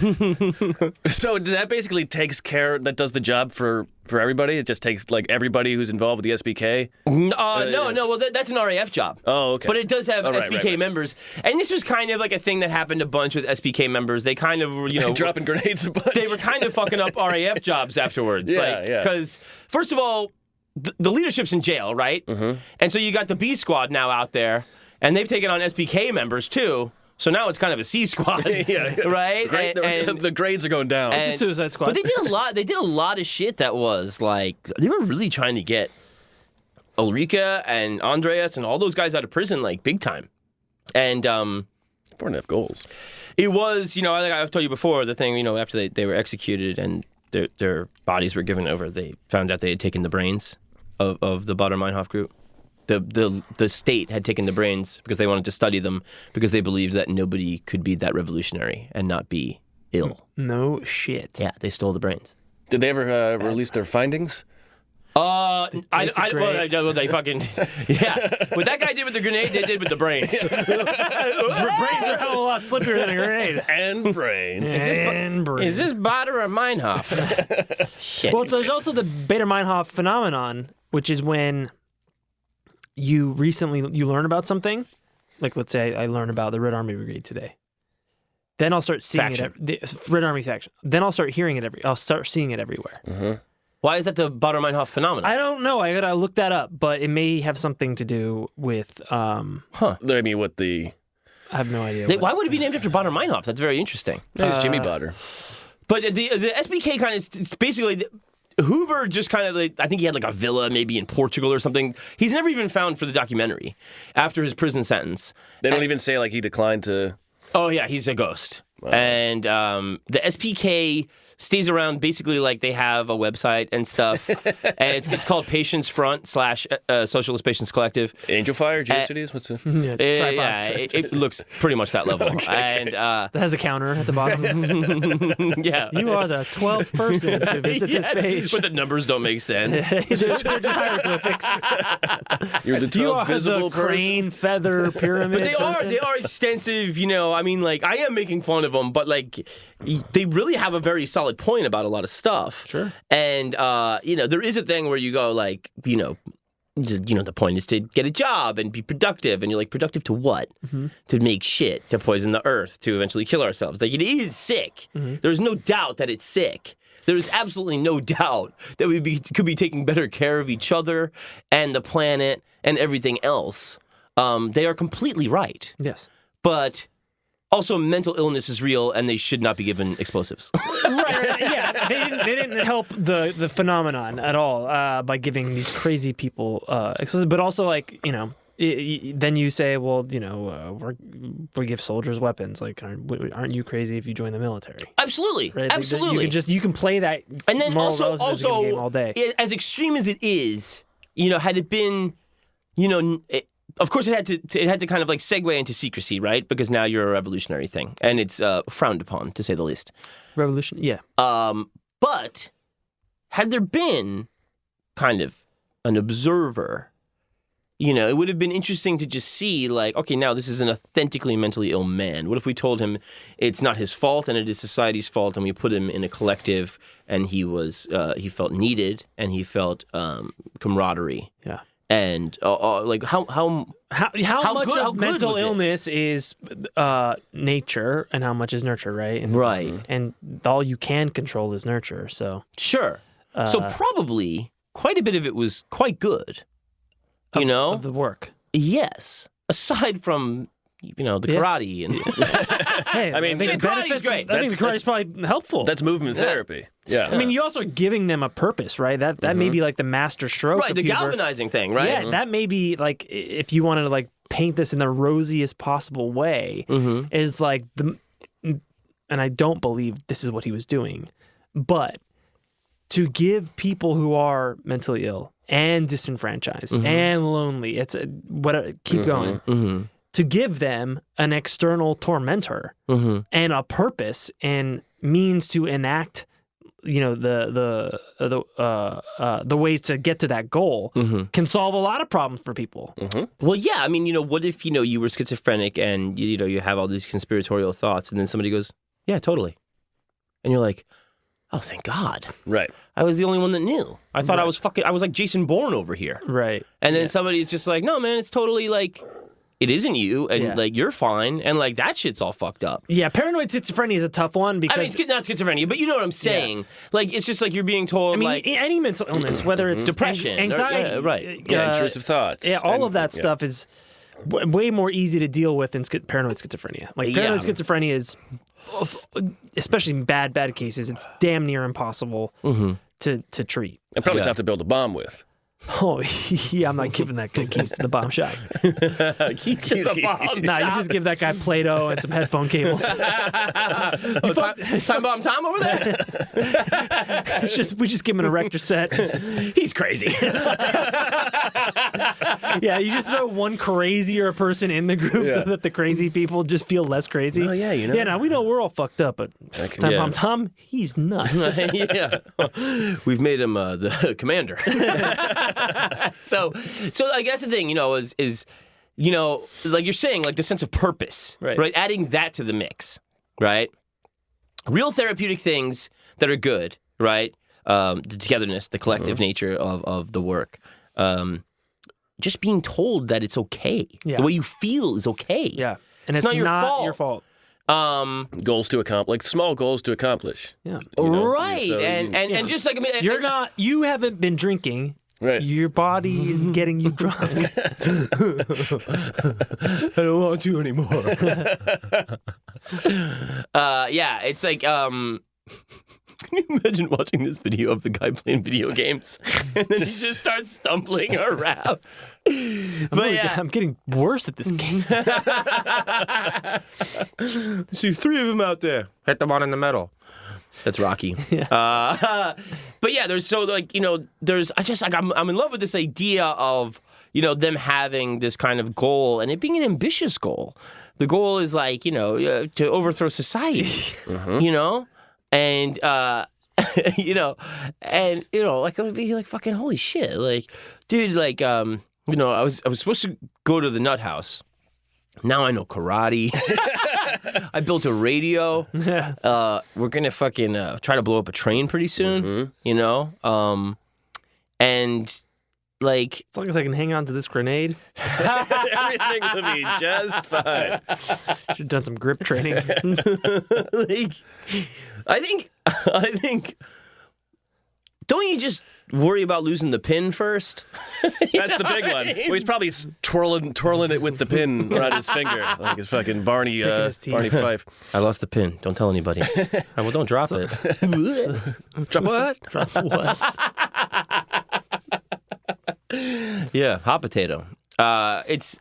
Speaker 4: So that basically takes care, that does the job for everybody? It just takes like everybody who's involved with the SBK?
Speaker 2: No. Well, that's an RAF job.
Speaker 4: Oh, okay.
Speaker 2: But it does have
Speaker 4: right,
Speaker 2: SBK
Speaker 4: right.
Speaker 2: members, and this was kind of like a thing that happened a bunch with SBK members. They kind of,
Speaker 4: Dropping grenades a bunch.
Speaker 2: they were kind of fucking up RAF jobs afterwards.
Speaker 4: Yeah.
Speaker 2: Because first of all, the leadership's in jail, right? Mm-hmm. And so you got the B squad now out there, and they've taken on SBK members too. So now it's kind of a C squad,
Speaker 4: Yeah.
Speaker 2: right?
Speaker 4: The grades are going down.
Speaker 3: It's a Suicide Squad.
Speaker 2: But they did a lot. They did a lot of shit that was like they were really trying to get Ulrika and Andreas and all those guys out of prison like big time. And
Speaker 4: Important to have goals.
Speaker 2: it was, like I've told you before, the thing, after they were executed and their bodies were given over, they found out they had taken the brains of the Baader Meinhof group. The state had taken the brains because they wanted to study them because they believed that nobody could be that revolutionary and not be ill.
Speaker 3: No shit.
Speaker 2: Yeah, they stole the brains.
Speaker 4: Did they ever release their findings?
Speaker 2: They fucking, yeah. What that guy did with the grenade, they did with the brains.
Speaker 3: Brains are a hell of a lot slippier than a grenade.
Speaker 4: And brains.
Speaker 2: Is this Baader or Meinhof? Shit.
Speaker 3: Well, so there's also the Baader-Meinhof phenomenon, which is when you learn about something. Like, let's say I learn about the Red Army Brigade today. Then I'll start seeing
Speaker 2: Faction.
Speaker 3: the Red Army faction. Then I'll start seeing it everywhere.
Speaker 4: Mm-hmm.
Speaker 2: Why is that the Baader Meinhof phenomenon?
Speaker 3: I don't know. I gotta look that up, but it may have something to do with.
Speaker 4: I mean, what the...
Speaker 3: I have no idea.
Speaker 2: Why would it be named after Baader Meinhof? That's very interesting.
Speaker 4: It's Jimmy Baader.
Speaker 2: But the SBK kind of basically Hoover just kind of I think he had like a villa maybe in Portugal or something. He's never even found for the documentary after his prison sentence.
Speaker 4: They don't even say like he declined to...
Speaker 2: Oh yeah, he's a ghost. Wow. And the SPK stays around basically like they have a website and stuff. And it's called Patience Front / Socialist Patience Collective.
Speaker 4: Angel Fire, Geocities? What's it?
Speaker 3: Tripod.
Speaker 2: It looks pretty much that level. And
Speaker 3: That has a counter at the bottom.
Speaker 2: yeah.
Speaker 3: You are the 12th person to visit this page.
Speaker 2: But the numbers don't make sense.
Speaker 3: They're just hieroglyphics.
Speaker 4: You're the 12th
Speaker 3: You are
Speaker 4: visible
Speaker 3: the crane feather pyramid.
Speaker 2: But they are extensive, I mean, like, I am making fun of them, but, like, they really have a very solid point about a lot of stuff.
Speaker 3: Sure.
Speaker 2: And, there is a thing where you go, like, the point is to get a job and be productive. And you're like, productive to what? Mm-hmm. To make shit, to poison the earth, to eventually kill ourselves. Like, it is sick. Mm-hmm. There's no doubt that it's sick. There is absolutely no doubt that we could be taking better care of each other and the planet and everything else. They are completely right.
Speaker 3: Yes.
Speaker 2: But also, mental illness is real, and they should not be given explosives.
Speaker 3: Right. Yeah. They didn't help the phenomenon at all by giving these crazy people explosives. But also, like, then you say, well, we give soldiers weapons. Like, aren't you crazy if you join the military?
Speaker 2: Absolutely,
Speaker 3: Right?
Speaker 2: absolutely.
Speaker 3: You can play that.
Speaker 2: And then
Speaker 3: moral
Speaker 2: also
Speaker 3: relativism game all day.
Speaker 2: as extreme as it is, had it been, of course it had to kind of like segue into secrecy, right? Because now you're a revolutionary thing, and it's frowned upon, to say the least.
Speaker 3: Revolution, yeah.
Speaker 2: But had there been kind of an observer, it would have been interesting to just see, like, okay, now this is an authentically mentally ill man. What if we told him it's not his fault and it is society's fault, and we put him in a collective, and he felt needed, and he felt camaraderie.
Speaker 3: Yeah.
Speaker 2: And like how
Speaker 3: much
Speaker 2: good- how
Speaker 3: of
Speaker 2: good
Speaker 3: mental
Speaker 2: was it?
Speaker 3: illness is nature, and how much is nurture, right? And,
Speaker 2: Right.
Speaker 3: And all you can control is nurture. So
Speaker 2: Sure. So probably quite a bit of it was quite good.
Speaker 3: of the work.
Speaker 2: Yes. Aside from the karate and
Speaker 3: Hey,
Speaker 4: I mean,
Speaker 3: think
Speaker 2: karate's great.
Speaker 3: I think the karate's probably helpful.
Speaker 4: That's movement therapy. Yeah.
Speaker 3: I mean, you also are giving them a purpose, right? That may be like the master stroke.
Speaker 2: right,
Speaker 3: of
Speaker 2: the
Speaker 3: puber.
Speaker 2: galvanizing thing, right?
Speaker 3: Yeah, that may be like, if you wanted to like paint this in the rosiest possible way, is like and I don't believe this is what he was doing, but to give people who are mentally ill and disenfranchised and lonely, keep going. To give them an external tormentor and a purpose and means to enact, the ways to get to that goal can solve a lot of problems for people.
Speaker 2: Well, yeah. I mean, what if you were schizophrenic and you have all these conspiratorial thoughts, and then somebody goes, "Yeah, totally," and you're like, "Oh, thank God!"
Speaker 4: Right.
Speaker 2: I was the only one that knew. I thought I was like Jason Bourne over here,
Speaker 3: Right.
Speaker 2: and then somebody's just like, "No, man, it's totally like." It isn't you, and like you're fine, and like that shit's all fucked up.
Speaker 3: Yeah, paranoid schizophrenia is a tough one because
Speaker 2: I mean, it's not schizophrenia, but you know what I'm saying. Like it's just like you're being told, like
Speaker 3: any mental illness, whether it's
Speaker 2: depression,
Speaker 3: anxiety,
Speaker 2: right?
Speaker 4: Intrusive thoughts.
Speaker 3: Yeah, all
Speaker 4: and-
Speaker 3: of that stuff is way more easy to deal with than paranoid schizophrenia. Like paranoid schizophrenia is, especially in bad cases, it's damn near impossible to treat.
Speaker 4: And probably tough to build a bomb with.
Speaker 3: Oh, yeah, I'm not giving that guy keys to the bomb shop.
Speaker 2: Keys to the bomb.
Speaker 3: Nah, you just give that guy Play-Doh and some headphone cables.
Speaker 2: Time bomb Tom over there.
Speaker 3: We just give him an erector set.
Speaker 2: He's crazy.
Speaker 3: Yeah, you just throw one crazier person in the group so that the crazy people just feel less crazy.
Speaker 4: Oh, yeah,
Speaker 3: Yeah, now we know we're all fucked up, but Time Bomb Tom, he's nuts.
Speaker 2: Yeah, we've made him the commander. So like that's the thing, is like you're saying, like the sense of purpose, right? Adding that to the mix, right? Real therapeutic things that are good, right? The togetherness, the collective nature of the work. Just being told that it's okay.
Speaker 3: Yeah.
Speaker 2: The way you feel is okay.
Speaker 3: Yeah, and it's
Speaker 2: not your fault.
Speaker 3: Your fault.
Speaker 4: Goals to accomplish, like small goals to accomplish.
Speaker 3: Yeah,
Speaker 2: Right.
Speaker 4: So
Speaker 2: and just like, I mean,
Speaker 3: you haven't been drinking.
Speaker 4: Right.
Speaker 3: Your body is getting you drunk.
Speaker 2: I don't want to anymore. Yeah, it's like, can you imagine watching this video of the guy playing video games and then he just starts stumbling around?
Speaker 3: I'm getting worse at this game.
Speaker 2: See 3 of them out there. Hit the one in the middle. That's Rocky. But yeah, there's I'm in love with this idea of, them having this kind of goal and it being an ambitious goal. The goal is like, to overthrow society, and, like it would be like fucking holy shit. Like, dude, like, I was supposed to go to the nut house. Now I know karate. I built a radio. We're gonna fucking try to blow up a train pretty soon. And like,
Speaker 3: As long as I can hang on to this grenade.
Speaker 4: Everything will be just fine.
Speaker 3: Should have done some grip training.
Speaker 2: like, I think. Don't you just worry about losing the pin first?
Speaker 4: That's the big one. Well, he's probably twirling it with the pin around his finger, like his fucking Barney
Speaker 3: his teeth.
Speaker 4: Barney Fife.
Speaker 2: I lost the pin. Don't tell anybody. Well, don't drop it.
Speaker 4: Drop what?
Speaker 3: Drop what?
Speaker 2: Yeah, hot potato. It's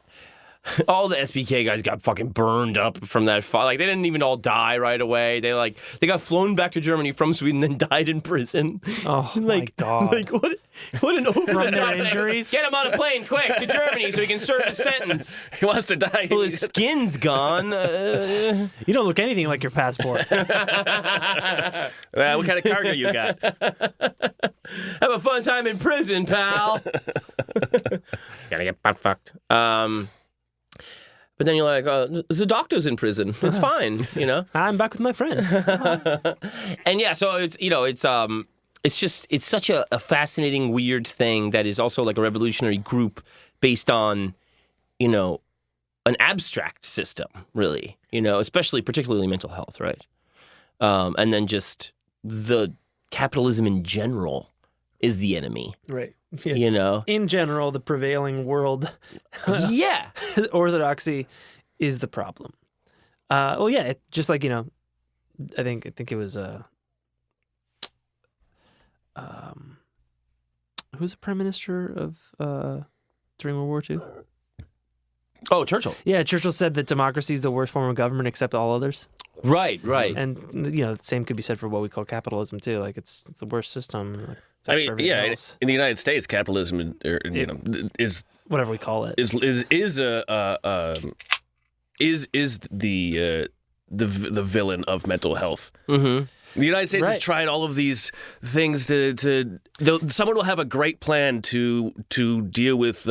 Speaker 2: all the SBK guys got fucking burned up from that fire. Like, they didn't even all die right away. They got flown back to Germany from Sweden and died in prison.
Speaker 3: Oh,
Speaker 2: like,
Speaker 3: my God.
Speaker 2: Like, what an
Speaker 3: From their
Speaker 2: overtime.
Speaker 3: injuries?
Speaker 2: Get him on a plane, quick, to Germany so he can serve his sentence.
Speaker 4: He wants to die.
Speaker 2: Well, his skin's gone.
Speaker 3: You don't look anything like your passport.
Speaker 4: What kind of cargo you got?
Speaker 2: Have a fun time in prison, pal. Gotta get butt fucked. But then you're like, the doctor's in prison. It's fine, you know?
Speaker 3: I'm back with my friends.
Speaker 2: And yeah, so it's such a fascinating, weird thing that is also like a revolutionary group based on, you know, an abstract system, really, you know, particularly mental health, right? And then just the capitalism in general is the enemy,
Speaker 3: Right. Yeah.
Speaker 2: you know?
Speaker 3: In general, the prevailing world
Speaker 2: Yeah.
Speaker 3: orthodoxy is the problem. Well, yeah, just like, you know, I think it was who was the prime minister of during World War II?
Speaker 2: Oh, Churchill.
Speaker 3: Yeah, Churchill said that democracy is the worst form of government except all others.
Speaker 2: Right.
Speaker 3: And you know, the same could be said for what we call capitalism too. Like it's the worst system.
Speaker 4: I mean,
Speaker 3: everything
Speaker 4: yeah,
Speaker 3: else.
Speaker 4: in the United States, capitalism, you know, is
Speaker 3: Whatever we call it.
Speaker 4: is the villain of mental health.
Speaker 2: Mm-hmm.
Speaker 4: The United States has
Speaker 3: Right.
Speaker 4: tried all of these things someone will have a great plan to deal with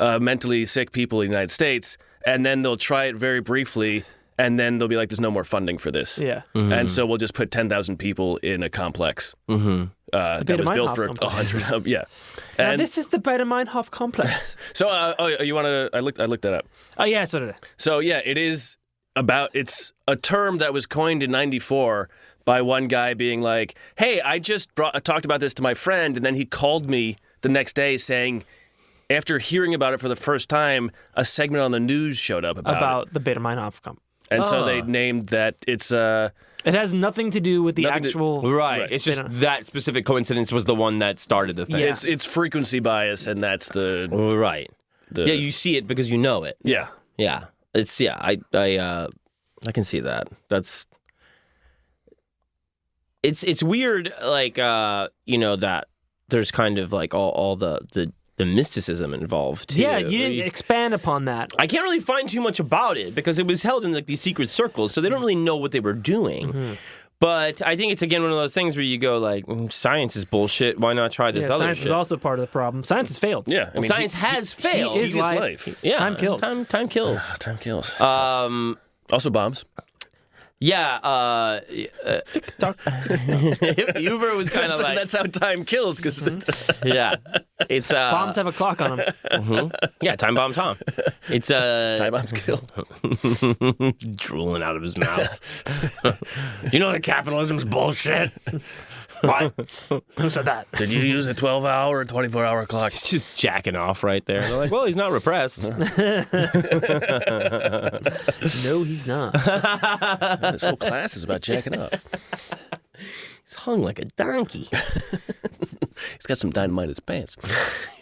Speaker 4: mentally sick people in the United States, and then they'll try it very briefly, and then they'll be like, "There's no more funding for this."
Speaker 3: Yeah.
Speaker 4: And so we'll just put 10,000 people in a complex that was built for
Speaker 3: Baader-Meinhof
Speaker 4: 100. Yeah.
Speaker 3: Now,
Speaker 4: And
Speaker 3: this is the Baader-Meinhof complex.
Speaker 4: so, you want to? I looked that up.
Speaker 3: Oh yeah, so did I.
Speaker 4: So yeah, it's a term that was coined in '94 by one guy being like, "Hey, I just talked about this to my friend," and then he called me the next day saying, after hearing about it for the first time, a segment on the news showed up about it.
Speaker 3: The Baader-Meinhof complex.
Speaker 4: And so they named that it's
Speaker 3: It has nothing to do with the
Speaker 4: Nothing to-
Speaker 3: actual.
Speaker 2: Right.
Speaker 4: Right.
Speaker 2: It's just that specific coincidence was the one that started the thing.
Speaker 3: Yeah.
Speaker 4: it's frequency bias, and that's the
Speaker 2: Right. Yeah, you see it because you know it.
Speaker 4: yeah.
Speaker 2: Yeah. I can see that. It's weird, like you know, that there's kind of like all the mysticism involved. Too.
Speaker 3: Yeah, you didn't expand upon that.
Speaker 2: I can't really find too much about it because it was held in like these secret circles, so they don't really know what they were doing.
Speaker 3: Mm-hmm.
Speaker 2: But I think it's again one of those things where you go like, science is bullshit. Why not try this
Speaker 3: Yeah,
Speaker 2: other
Speaker 3: science
Speaker 2: shit?
Speaker 3: is also part of the problem. Science has failed.
Speaker 4: Yeah. I mean,
Speaker 2: Science has failed.
Speaker 3: is
Speaker 4: He
Speaker 3: life.
Speaker 2: Yeah,
Speaker 3: Time kills.
Speaker 2: Time kills.
Speaker 4: Time kills.
Speaker 2: Also
Speaker 4: bombs.
Speaker 2: Yeah, Uber was kind of like
Speaker 4: That's how time kills, because
Speaker 2: yeah, it's
Speaker 3: Bombs have a clock on them.
Speaker 2: yeah, time bomb Tom. It's
Speaker 4: time bombs kill.
Speaker 2: drooling out of his mouth. You know that capitalism's bullshit. What?
Speaker 3: Who said that?
Speaker 4: Did you use a 12-hour or 24-hour clock?
Speaker 2: He's just jacking off right there. They're like, well, he's not repressed.
Speaker 3: No, he's not.
Speaker 4: This whole class is about jacking up.
Speaker 2: He's hung like a donkey.
Speaker 4: He's got some dynamite in his pants.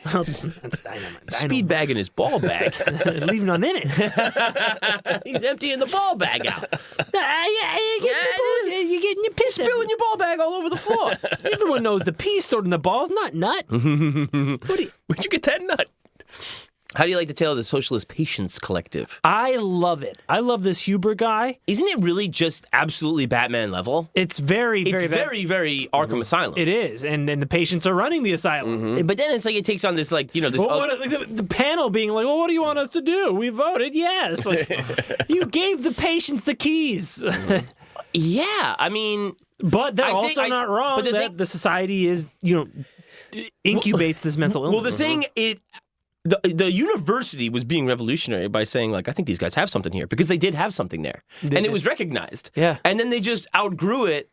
Speaker 3: That's dynamite.
Speaker 2: Speed bag in his ball bag.
Speaker 3: Leave none in it.
Speaker 2: He's emptying the ball bag out.
Speaker 3: You're getting your piss
Speaker 2: Spilling your ball bag all over the floor.
Speaker 3: Everyone knows the pea stored in the ball is not nut.
Speaker 4: Where'd you get that nut?
Speaker 2: How do you like the tale of the Socialist Patience Collective?
Speaker 3: I love it. I love this Huber guy.
Speaker 2: Isn't it really just absolutely Batman level?
Speaker 3: It's very,
Speaker 2: It's
Speaker 3: very,
Speaker 2: very Arkham Asylum.
Speaker 3: It is, and then the patients are running the asylum.
Speaker 2: But then it's like it takes on this like, you know, this
Speaker 3: Well, the panel being like, well, what do you want us to do? We voted yes. Like, you gave the patients the keys.
Speaker 2: yeah, I mean,
Speaker 3: But they're
Speaker 2: I think
Speaker 3: also not wrong
Speaker 2: but the
Speaker 3: that
Speaker 2: thing-
Speaker 3: the society is, incubates this mental illness.
Speaker 2: well, the thing the university was being revolutionary by saying like, I think these guys have something here because they did have something there, and it
Speaker 3: did.
Speaker 2: was recognized.
Speaker 3: Yeah.
Speaker 2: And then they just outgrew it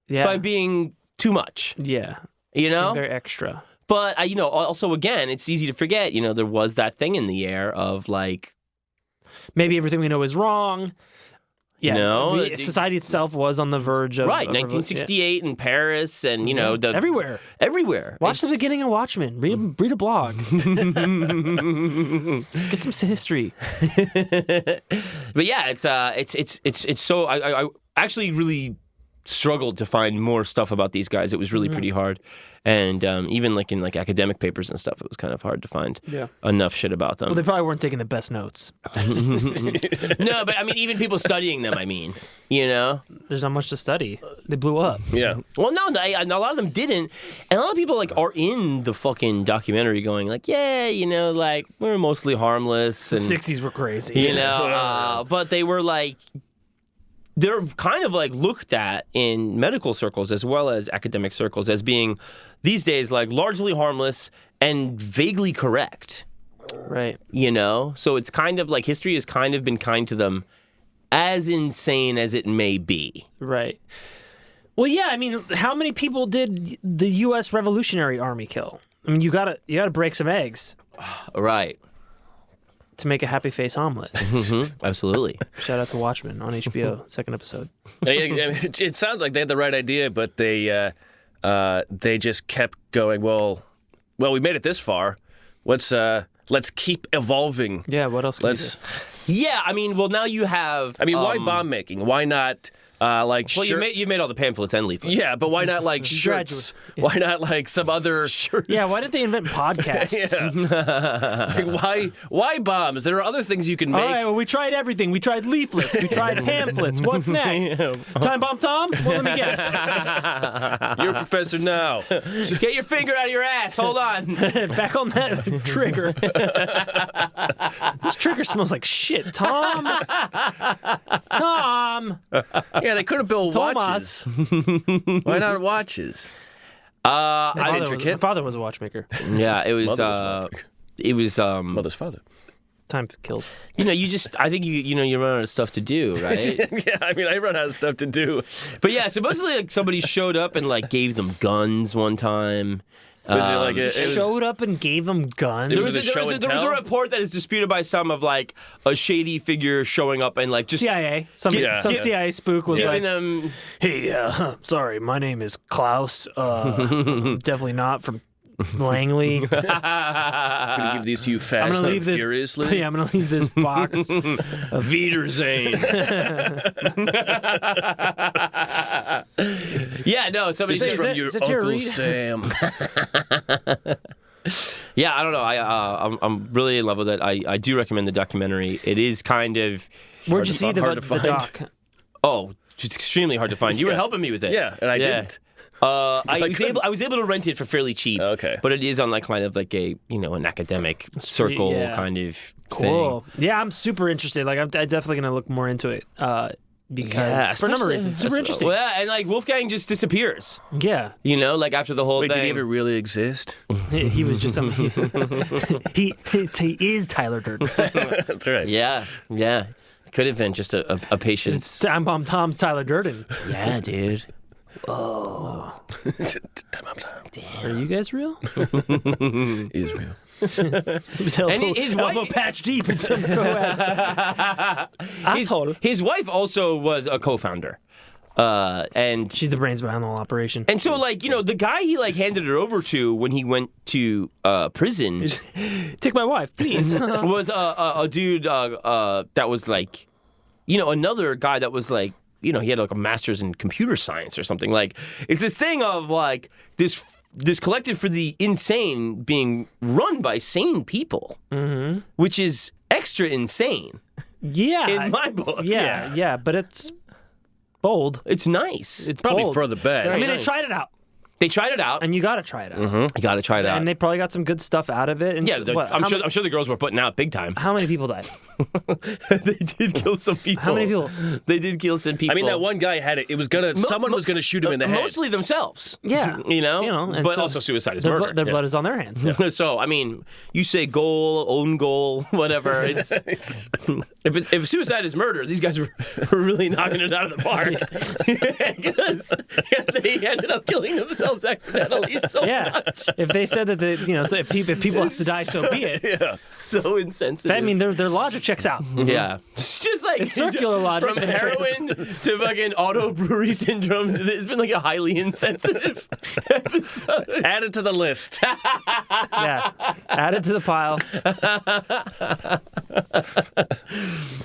Speaker 3: Yeah.
Speaker 2: by being too much.
Speaker 3: Yeah.
Speaker 2: You know,
Speaker 3: Very extra.
Speaker 2: but also again, it's easy to forget. You know, there was that thing in the air of like,
Speaker 3: Maybe everything we know is wrong. Yeah,
Speaker 2: You know,
Speaker 3: society itself was on the verge of
Speaker 2: right,
Speaker 3: of
Speaker 2: 1968 in Paris, and you know,
Speaker 3: everywhere.
Speaker 2: It's-
Speaker 3: Watch the beginning of Watchmen. Read a blog. Get some history.
Speaker 2: But yeah, it's so I actually really struggled to find more stuff about these guys. It was really pretty hard, and even like in academic papers and stuff, it was kind of hard to find enough shit about them.
Speaker 3: Well, they probably weren't taking the best notes.
Speaker 2: No, but I mean, even people studying them. I mean, you know,
Speaker 3: There's not much to study. They blew up.
Speaker 4: Yeah.
Speaker 2: well, no, a lot of them didn't, and a lot of people like are in the fucking documentary going like, yeah, you know, like we're mostly harmless,
Speaker 3: The
Speaker 2: and
Speaker 3: 60s were crazy.
Speaker 2: you know, but they were like. They're kind of like looked at in medical circles as well as academic circles as being these days like largely harmless and vaguely correct,
Speaker 3: Right.
Speaker 2: you know? So it's kind of like history has kind of been kind to them, as insane as it may be.
Speaker 3: Right. Well, yeah, I mean, how many people did the U.S. Revolutionary Army kill? I mean, you gotta break some eggs
Speaker 2: Right.
Speaker 3: to make a happy face omelet.
Speaker 2: Absolutely.
Speaker 3: Shout out to Watchmen on HBO, second episode.
Speaker 4: It sounds like they had the right idea, but they just kept going. Well, we made it this far. Let's keep evolving.
Speaker 3: Yeah, what else can we do?
Speaker 2: Yeah, I mean, well, now you have.
Speaker 4: I mean, why bomb making? Why not like?
Speaker 2: Well,
Speaker 4: shirt-
Speaker 2: you made all the pamphlets and leaflets.
Speaker 4: Yeah, but why not like shirts? Why not like some other shirts?
Speaker 3: Yeah, why didn't they invent podcasts?
Speaker 4: Like, why bombs? There are other things you can make.
Speaker 3: All right, well, we tried everything. We tried leaflets. We tried pamphlets. What's next? Time Bomb Tom? Well, let me guess.
Speaker 4: You're a professor now.
Speaker 2: Get your finger out of your ass. Hold on.
Speaker 3: Back on that trigger. This trigger smells like shit. Tom? Tom?
Speaker 4: Yeah, they could have built
Speaker 3: Thomas.
Speaker 4: watches. Why not watches?
Speaker 3: My
Speaker 4: intricate.
Speaker 3: father was a watchmaker.
Speaker 2: Yeah, it was.
Speaker 4: Mother's father.
Speaker 3: Time kills.
Speaker 2: You know, I think you run out of stuff to do, right?
Speaker 4: Yeah, I mean, I run out of stuff to do.
Speaker 2: But yeah, supposedly like somebody showed up and like gave them guns one time.
Speaker 4: Was it like
Speaker 3: Showed up and gave them guns.
Speaker 4: It
Speaker 2: There
Speaker 4: was
Speaker 2: was,
Speaker 4: a show and
Speaker 2: there was a
Speaker 4: tell?
Speaker 2: report that is disputed by some of like a shady figure showing up and like just
Speaker 3: CIA. Some
Speaker 4: Yeah.
Speaker 3: CIA spook was
Speaker 2: giving
Speaker 3: like,
Speaker 2: them.
Speaker 3: hey, sorry, my name is Klaus. Definitely not from Langley.
Speaker 4: I'm gonna give these to you
Speaker 3: I'm
Speaker 4: fast
Speaker 3: gonna
Speaker 4: and
Speaker 3: leave this.
Speaker 4: furiously.
Speaker 3: Yeah, I'm gonna leave this box.
Speaker 2: Wiedersehen. Yeah, no, somebody
Speaker 4: This is
Speaker 2: said
Speaker 4: from your
Speaker 3: is that your
Speaker 4: Uncle
Speaker 3: read?
Speaker 4: Sam.
Speaker 2: Yeah, I don't know. I'm really in love with it. I do recommend the documentary. It is kind of
Speaker 3: Where'd you see the
Speaker 4: hard to find.
Speaker 3: doc?
Speaker 2: it's extremely hard to find. You were
Speaker 4: Yeah.
Speaker 2: helping me with it.
Speaker 4: Yeah, and I didn't.
Speaker 2: I
Speaker 4: couldn't.
Speaker 2: was able to rent it for fairly cheap.
Speaker 4: Okay.
Speaker 2: But it is on like kind of like a an academic circle
Speaker 3: yeah.
Speaker 2: kind of
Speaker 3: Cool. Yeah, I'm super interested. Like, I'm definitely gonna look more into it. Because for a number of reasons, super interesting.
Speaker 2: Well, yeah, and like Wolfgang just disappears.
Speaker 3: Yeah,
Speaker 2: Like after the whole
Speaker 4: Wait,
Speaker 2: thing.
Speaker 4: did he ever really exist?
Speaker 3: he was just some. he is Tyler Durden.
Speaker 4: That's right.
Speaker 2: Yeah. Could have been just a patient.
Speaker 3: It's Time Bomb Tom's Tyler Durden.
Speaker 2: Yeah, dude.
Speaker 3: Are you guys real?
Speaker 4: Israel.
Speaker 3: He was
Speaker 2: And his
Speaker 3: elbow
Speaker 2: wife-
Speaker 3: patch deep in some asshole.
Speaker 2: His wife also was a co-founder. And
Speaker 3: She's the brains behind the whole operation.
Speaker 2: And so, like, the guy he, like, handed it over to when he went to prison
Speaker 3: Take my wife, please.
Speaker 2: was a dude that was, like, another guy that was, like, he had, like, a master's in computer science or something. Like, it's this thing of, like, this collective for the insane being run by sane people, which is extra insane
Speaker 3: Yeah.
Speaker 2: in my book.
Speaker 3: Yeah, but it's bold.
Speaker 2: It's nice.
Speaker 3: It's
Speaker 4: Probably
Speaker 3: bold.
Speaker 4: for the best.
Speaker 3: I mean,
Speaker 2: nice.
Speaker 3: they tried it out,
Speaker 2: They tried it out.
Speaker 3: and you got to try it out.
Speaker 2: You got to try it out.
Speaker 3: And they probably got some good stuff out of it. And
Speaker 2: Yeah, I'm sure the girls were putting out big time.
Speaker 3: How many people died?
Speaker 2: They did kill some people.
Speaker 3: How many people?
Speaker 2: They did kill some people.
Speaker 4: I mean, that one guy had it. It was someone was gonna shoot him in the head.
Speaker 2: Mostly themselves.
Speaker 3: Yeah.
Speaker 2: And
Speaker 3: so
Speaker 2: also suicide is
Speaker 3: their
Speaker 2: murder.
Speaker 3: Their blood is on their hands.
Speaker 2: So, I mean, you say goal, own goal, whatever. If suicide is murder, these guys were really knocking it out of the park. Because they ended up killing themselves themselves accidentally so much.
Speaker 3: If they said that so if people have to die, so be it.
Speaker 4: Yeah.
Speaker 2: So insensitive.
Speaker 3: I mean, their logic checks out.
Speaker 2: Yeah. It's just like
Speaker 3: It's circular logic.
Speaker 2: From heroin to fucking auto-brewery syndrome. It's been like a highly insensitive episode.
Speaker 4: Add it to the list.
Speaker 3: Yeah, add it to the pile.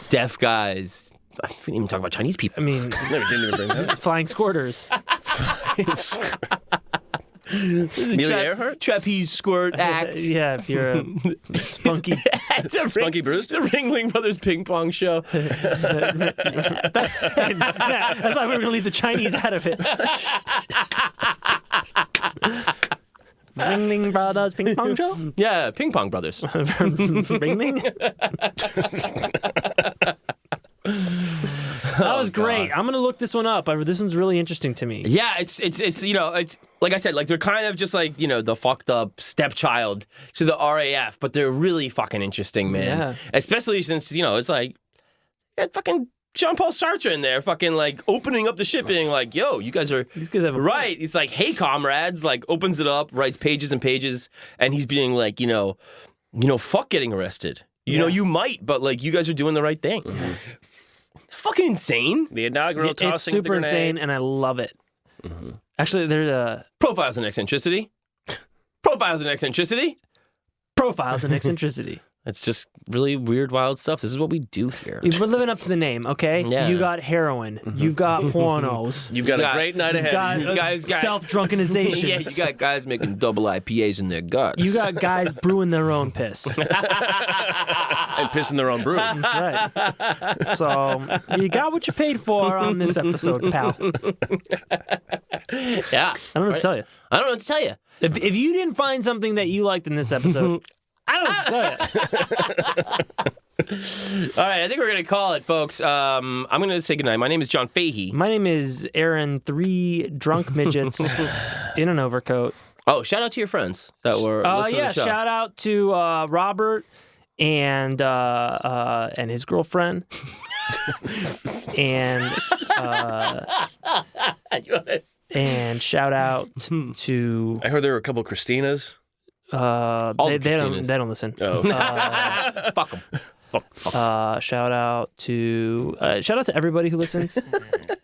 Speaker 2: Deaf guys. I didn't even talk about Chinese people.
Speaker 3: I mean,
Speaker 4: Didn't even bring that.
Speaker 3: flying squirters.
Speaker 4: Amelia Earhart?
Speaker 2: Trapeze squirt axe.
Speaker 3: Yeah, if you're a spunky.
Speaker 4: Spunky Bruce?
Speaker 2: It's a Ringling Brothers ping pong show.
Speaker 3: I thought we were gonna leave the Chinese out of it. Ringling Brothers ping pong show.
Speaker 2: Yeah, ping pong brothers.
Speaker 3: Ringling. That was great. I'm gonna look this one up. This one's really interesting to me.
Speaker 2: Yeah, it's it's like I said, like they're kind of just like the fucked up stepchild to the RAF, but they're really fucking interesting, man.
Speaker 3: Yeah.
Speaker 2: Especially since it's like fucking Jean-Paul Sartre in there, fucking like opening up the shit, being like, "Yo, you guys are
Speaker 3: These guys have a
Speaker 2: right." It's like, "Hey, comrades!" Like opens it up, writes pages and pages, and he's being like, fuck getting arrested. You know, you might, but like you guys are doing the right thing. Mm-hmm. Fucking insane.
Speaker 4: The inaugural
Speaker 3: It's
Speaker 4: tossing of the
Speaker 3: super
Speaker 4: grenade.
Speaker 3: insane, and I love it. Actually, there's a
Speaker 2: Profiles in eccentricity. Profiles in eccentricity.
Speaker 3: profiles in eccentricity.
Speaker 2: It's just really weird, wild stuff. This is what we do here.
Speaker 3: We're living up to the name, okay?
Speaker 2: Yeah.
Speaker 3: You got heroin. You've got pornos.
Speaker 4: You've got
Speaker 2: Yeah.
Speaker 4: a great night
Speaker 3: You've
Speaker 4: ahead.
Speaker 3: got
Speaker 2: You guys got-
Speaker 3: self-drunkenizations.
Speaker 2: Yeah, you got guys making double IPAs in their guts.
Speaker 3: You got guys brewing their own piss.
Speaker 4: And pissing their own brew.
Speaker 3: Right. So you got what you paid for on this episode, pal.
Speaker 2: Yeah.
Speaker 3: I don't know what to tell you.
Speaker 2: I don't know what to tell you.
Speaker 3: If you didn't find something that you liked in this episode, I don't know what to tell you.
Speaker 2: All right, I think we're going to call it, folks. I'm going to say goodnight. My name is John Fahey.
Speaker 3: My name is Aaron, 3 drunk midgets in an overcoat.
Speaker 2: Oh, shout out to your friends that were listening
Speaker 3: Yeah,
Speaker 2: to the show.
Speaker 3: shout out to Robert and his girlfriend. And shout out to
Speaker 4: I heard there were a couple Christinas.
Speaker 3: they
Speaker 2: the Christinas.
Speaker 3: don't listen.
Speaker 4: Oh.
Speaker 2: Fuck them.
Speaker 3: Shout out to everybody who listens.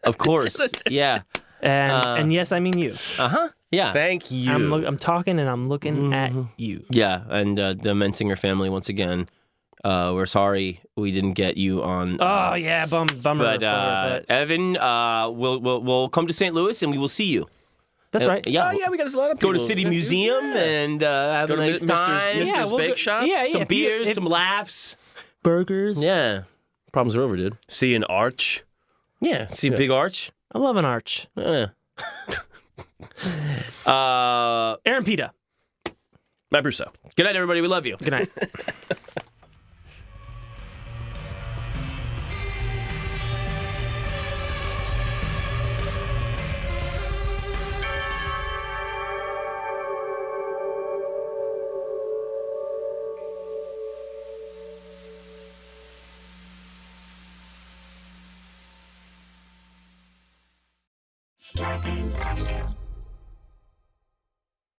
Speaker 2: Of course. Yeah.
Speaker 3: And yes, I mean you.
Speaker 2: Uh-huh. Yeah.
Speaker 4: Thank you.
Speaker 3: I'm talking and I'm looking at you.
Speaker 2: Yeah, and the Mensinger family, once again, we're sorry we didn't get you on.
Speaker 3: Oh yeah, bummer.
Speaker 2: But Evan, we'll come to St. Louis and we will see you.
Speaker 3: That's right.
Speaker 2: Yeah.
Speaker 4: Oh, yeah, we got a lot of
Speaker 2: Go
Speaker 4: people.
Speaker 2: to City Museum and have
Speaker 4: Go
Speaker 2: a
Speaker 4: to
Speaker 2: nice
Speaker 4: Mr.
Speaker 2: time.
Speaker 4: Mr.
Speaker 3: Yeah, we'll
Speaker 4: Bake
Speaker 3: go-
Speaker 4: Shop.
Speaker 3: Yeah,
Speaker 2: Some
Speaker 3: if
Speaker 2: beers,
Speaker 3: if
Speaker 2: some laughs.
Speaker 3: burgers.
Speaker 2: Yeah. Problems are over, dude.
Speaker 4: See an arch.
Speaker 2: Yeah. See a big arch.
Speaker 3: I love an arch.
Speaker 2: Yeah.
Speaker 3: Aaron Pita.
Speaker 4: Matt Brousseau.
Speaker 2: Good night, everybody. We love you.
Speaker 3: Good night.
Speaker 6: Scarpins Avenue.